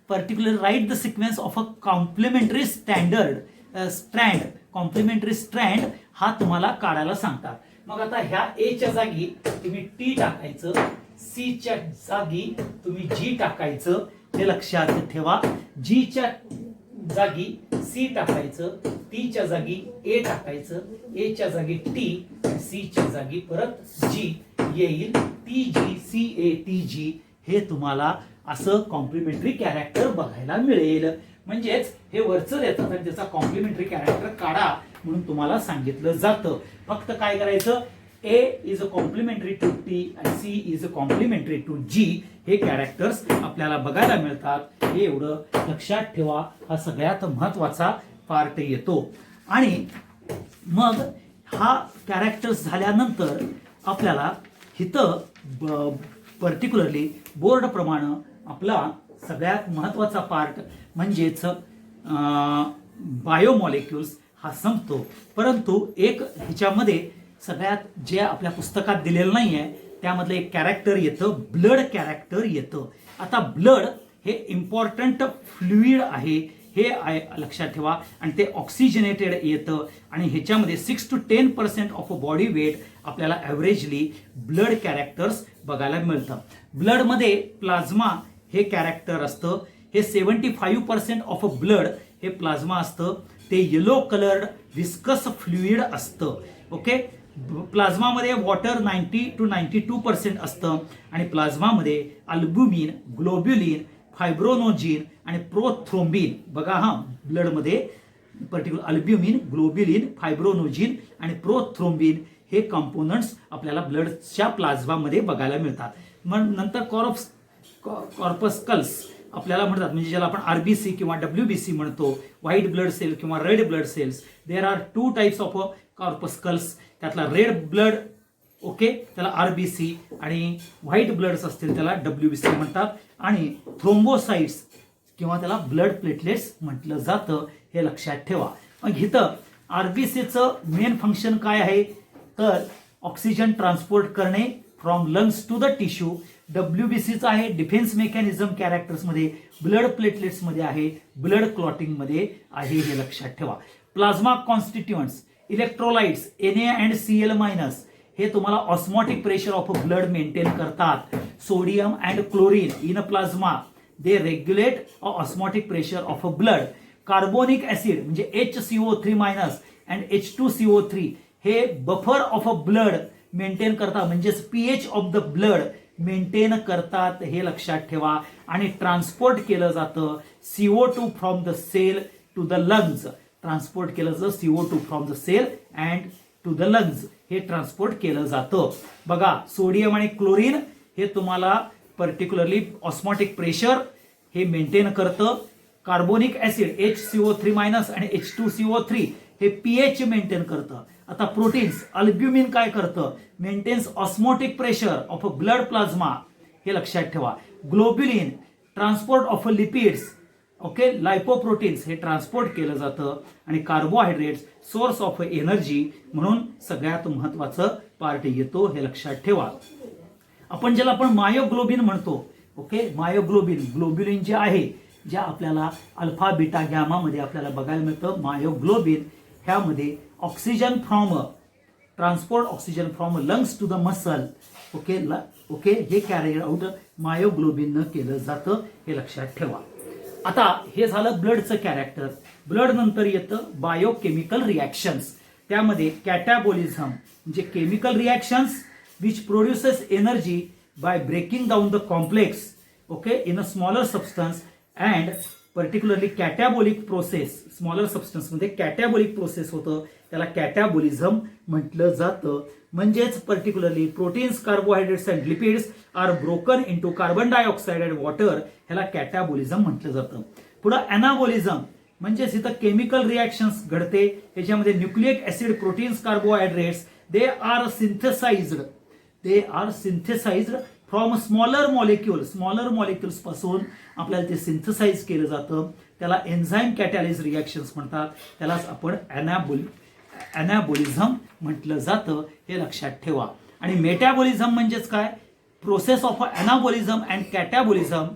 particular right the sequence of a complementary strand complementary strand हा तुम्हाला काढायला सांगतात. मग आता ह्या ए च्या जागी तुम्ही टी टाकायचं, सी च्या जागी तुम्ही जी टाकायचं हे लक्षात ठेवा. जीच्या जागी सी टाकायचं, टीच्या जागी ए टाकायचं, ए च्या जागी टी आणि सी च्या जागी परत जी येईल. T G C A T G हे तुम्हाला असं कॉम्प्लिमेंटरी कॅरेक्टर बघायला मिळेल. म्हणजेच हे वरचं देतात आणि त्याचा कॉम्प्लिमेंटरी कॅरेक्टर काढा म्हणून तुम्हाला सांगितलं जातं. फक्त काय करायचं, A is a complementary to T and C is a complementary to G हे कॅरेक्टर्स आपल्याला बघायला मिळतात. हे एवढं लक्षात ठेवा. हा सगळ्यात महत्वाचा पार्ट येतो. आणि मग हा कॅरेक्टर्स झाल्यानंतर आपल्याला इथं पर्टिक्युलरली बोर्ड प्रमाणे आपला सगळ्यात महत्वाचा पार्ट म्हणजेच बायोमॉलिक्युल्स हा संपतो. परंतु एक ह्याच्यामध्ये सगळ्यात जे आपल्या पुस्तकात दिलेलं नाही आहे त्यामधलं एक कॅरेक्टर येतं, ब्लड कॅरेक्टर येतं. आता ब्लड हे इम्पॉर्टंट फ्लुइड आहे हे लक्षात ठेवा. आणि ते ऑक्सिजनेटेड येतं आणि ह्याच्यामध्ये 6 to 10% ऑफ बॉडी वेट आपल्याला ॲव्हरेजली ब्लड कॅरेक्टर्स बघायला मिळतं. ब्लडमध्ये प्लाझ्मा हे कॅरेक्टर असतं. हे 75% ऑफ ब्लड हे प्लाझ्मा असतं. ते येलो कलर्ड विस्कस फ्लुइड असतं. ओके. प्लाझ्मामध्ये वॉटर 90 to 92% असतं आणि प्लाझ्मामध्ये अल्ब्युमिन, ग्लोब्युलिन, फायब्रोनोजिन आणि प्रोथ्रोम्बिन बघा. हा ब्लडमध्ये पर्टिक्युलर अल्ब्युमिन, ग्लोब्युलिन, फायब्रोनोजिन आणि प्रोथ्रोम्बिन हे कंपोनंट्स आपल्याला ब्लडच्या प्लाझ्मामध्ये बघायला मिळतात. मग नंतर कॉर्पस्कल्स आपल्याला म्हणतात, म्हणजे ज्याला आपण आरबीसी किंवा डब्ल्यूबीसी म्हणतो, व्हाईट ब्लड सेल किंवा red blood cells. There are 2 types of corpuscles. त्यातला रेड ब्लड ओके त्याला आरबीसी आणि व्हाईट ब्लड्स असतील त्याला डब्ल्यूबीसी म्हणतात. आणि थ्रोम्बोसाइट्स किंवा त्याला ब्लड प्लेटलेट्स म्हटलं जातं. हे लक्षात ठेवा. मग इथं आरबीसीचं मेन फंक्शन काय आहे तर ऑक्सिजन ट्रान्सपोर्ट करणे from lungs to the tissue. डब्ल्यूबीसीचं आहे डिफेन्स मेकॅनिझम कॅरेक्टर्समध्ये, ब्लड प्लेटलेट्समध्ये आहे, ब्लड क्लॉटिंगमध्ये आहे. हे लक्षात ठेवा. Plasma constituents electrolytes Na and Cl- हे तुम्हाला osmotic pressure of blood maintain करतात. Sodium and chlorine in plasma they regulate osmotic pressure of blood. Carbonic acid म्हणजे HCO3- अँड H2CO3 हे बफर ऑफ ब्लड मेंटेन करतात, म्हणजेच pH of the blood maintain करतात. हे लक्षात ठेवा. आणि ट्रान्सपोर्ट केलं जातं CO2 from the cell to the lungs. Transport केलं जातं CO2 from the cell and to the lungs. हे ट्रान्सपोर्ट केलं जातं. बघा सोडियम आणि क्लोरीन हे तुम्हाला पर्टिक्युलरली ऑस्मॉटिक प्रेशर हे मेंटेन करतं. कार्बोनिक ऍसिड HCO3- आणि H2CO3 हे पीएच मेंटेन करतं. आता प्रोटीन्स अल्ब्युमिन काय करतं, maintains osmotic pressure of blood plasma. हे लक्षात ठेवा. Globulin transport of lipids okay lipoproteins हे ट्रान्सपोर्ट केलं जातं. आणि कार्बोहायड्रेट्स सोर्स ऑफ एनर्जी म्हणून सगळ्यात महत्वाचं पार्ट येतो. हे लक्षात ठेवा. आपण ज्याला आपण मायोग्लोबिन म्हणतो ओके मायोग्लोबिन ग्लोब्युलिन जे आहे ज्या आपल्याला अल्फा बीटा गॅमा मध्ये आपल्याला बघायला मिळतं. मायोग्लोबिन ह्यामध्ये oxygen from transport oxygen from lungs to the muscle okay हे कॅरी आउट मायोग्लोबिन केलं जातं. हे लक्षात ठेवा. आता हे झालं ब्लडचं कॅरेक्टर. ब्लड नंतर येतं बायोकेमिकल रिॲक्शन्स. त्यामध्ये कॅटॅबोलिझम म्हणजे chemical reactions which produces energy by breaking down the complex okay in a smaller substance and particularly catabolic process. Smaller सबस्टन्समध्ये कॅटॅबोलिक प्रोसेस होतं त्याला कॅटॅबोलिझम म्हटलं जातं. म्हणजेच particularly proteins, carbohydrates and lipids are broken into carbon dioxide and water. ह्याला catabolism म्हटलं जातं. पुढं अनाबोलिझम म्हणजेच इथं केमिकल रिॲक्शन्स घडते. याच्यामध्ये nucleic acid, proteins, carbohydrates they are synthesized from smaller molecules पासून आपल्याला ते सिंथेसाइज केलं जातं. त्याला एन्झाईम कॅटॅलिस रिॲक्शन्स म्हणतात. त्यालाच आपण अनाबोलिझम म्हटलं जातं. हे लक्षात ठेवा. आणि मेटॅबोलिझम म्हणजेच काय, प्रोसेस ऑफ अनाबोलिझम अँड कॅटॅबोलिझम.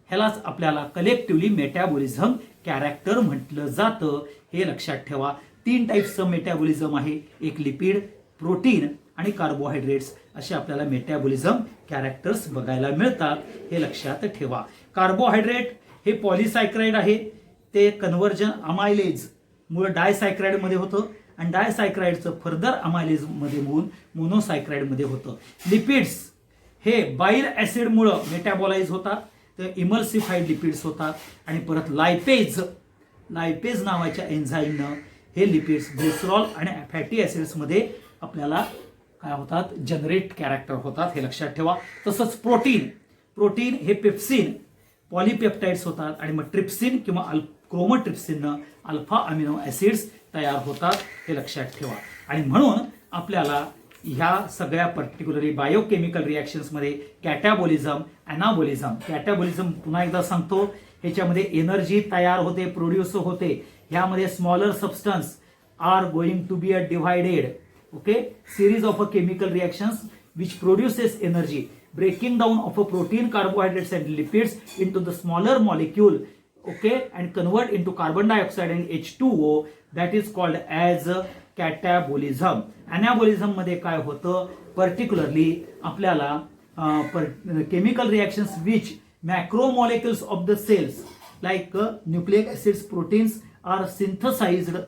ह्यालाच आपल्याला कलेक्टिव्हली मेटॅबोलिझम कॅरेक्टर म्हटलं जातं. हे लक्षात ठेवा. 3 टाईप्सचं मेटॅबोलिझम आहे, एक लिपिड, प्रोटीन आणि कार्बोहायड्रेट्स असे आपल्याला मेटाबॉलिझम कॅरेक्टर्स बघायला मिळतात, हे लक्षात ठेवा. कार्बोहायड्रेट हे पॉलिसायक्राइड आहे, ते कन्व्हर्जन अमायलेज मुळे डायसायक्राइड मध्ये होतं आणि डायसायक्राइडचं फर्दर अमायलेज मध्ये होऊन मोनोसायक्राइड मध्ये होतं. लिपिड्स हे बाईल ऍसिड मुळे मेटाबॉलाइज होतात, ते इमल्सिफाईड लिपिड्स होतात आणि परत लायपेज नावाच्या एन्झाईमनं हे लिपिड्स ग्लिसरॉल आणि फॅटी ऍसिड्स मध्ये आपल्याला काय होतात, जनरेट कॅरेक्टर होतात, हे लक्षात ठेवा. तसंच प्रोटीन हे पेप्सिन पॉलिपेप्टाइड्स होतात आणि मग ट्रिप्सिन किंवा क्रोमोट्रिप्सिननं अल्फा अमिनो ऍसिड्स तयार होतात, हे लक्षात ठेवा. आणि म्हणून आपल्याला ह्या सगळ्या पर्टिक्युलरली बायोकेमिकल रिॲक्शन्समध्ये कॅटाबॉलिझम, अनाबॉलिझम, कॅटाबॉलिझम पुन्हा एकदा सांगतो, ह्याच्यामध्ये एनर्जी तयार होते, प्रोड्यूस होते. ह्यामध्ये smaller substance are going to be divided, okay, series of chemical reactions which produces energy, breaking down of a protein, carbohydrates and lipids into the smaller molecule, okay, and convert into carbon dioxide and H2O, that is called as catabolism. Anabolism मध्ये काय होतं, particularly आपल्याला chemical reactions which macromolecules of the cells like nucleic acids, proteins are synthesized.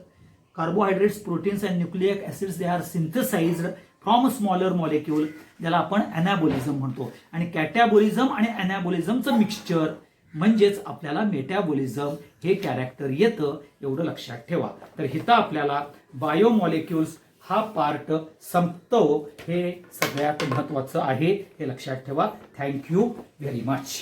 Carbohydrates, proteins and nucleic acids, they are synthesized from smaller molecule, ज्याला आपण अनाबॉलिझम म्हणतो. आणि कॅटाबॉलिझम आणि अनाबॉलिझमचं mixture म्हणजेच आपल्याला मेटाबॉलिझम हे कॅरेक्टर येतं, एवढं लक्षात ठेवा. तर इथं आपल्याला बायोमॉलिक्युल्स हा पार्ट संपतो, हे सगळ्यात महत्वाचं आहे, हे लक्षात ठेवा. Thank you very much.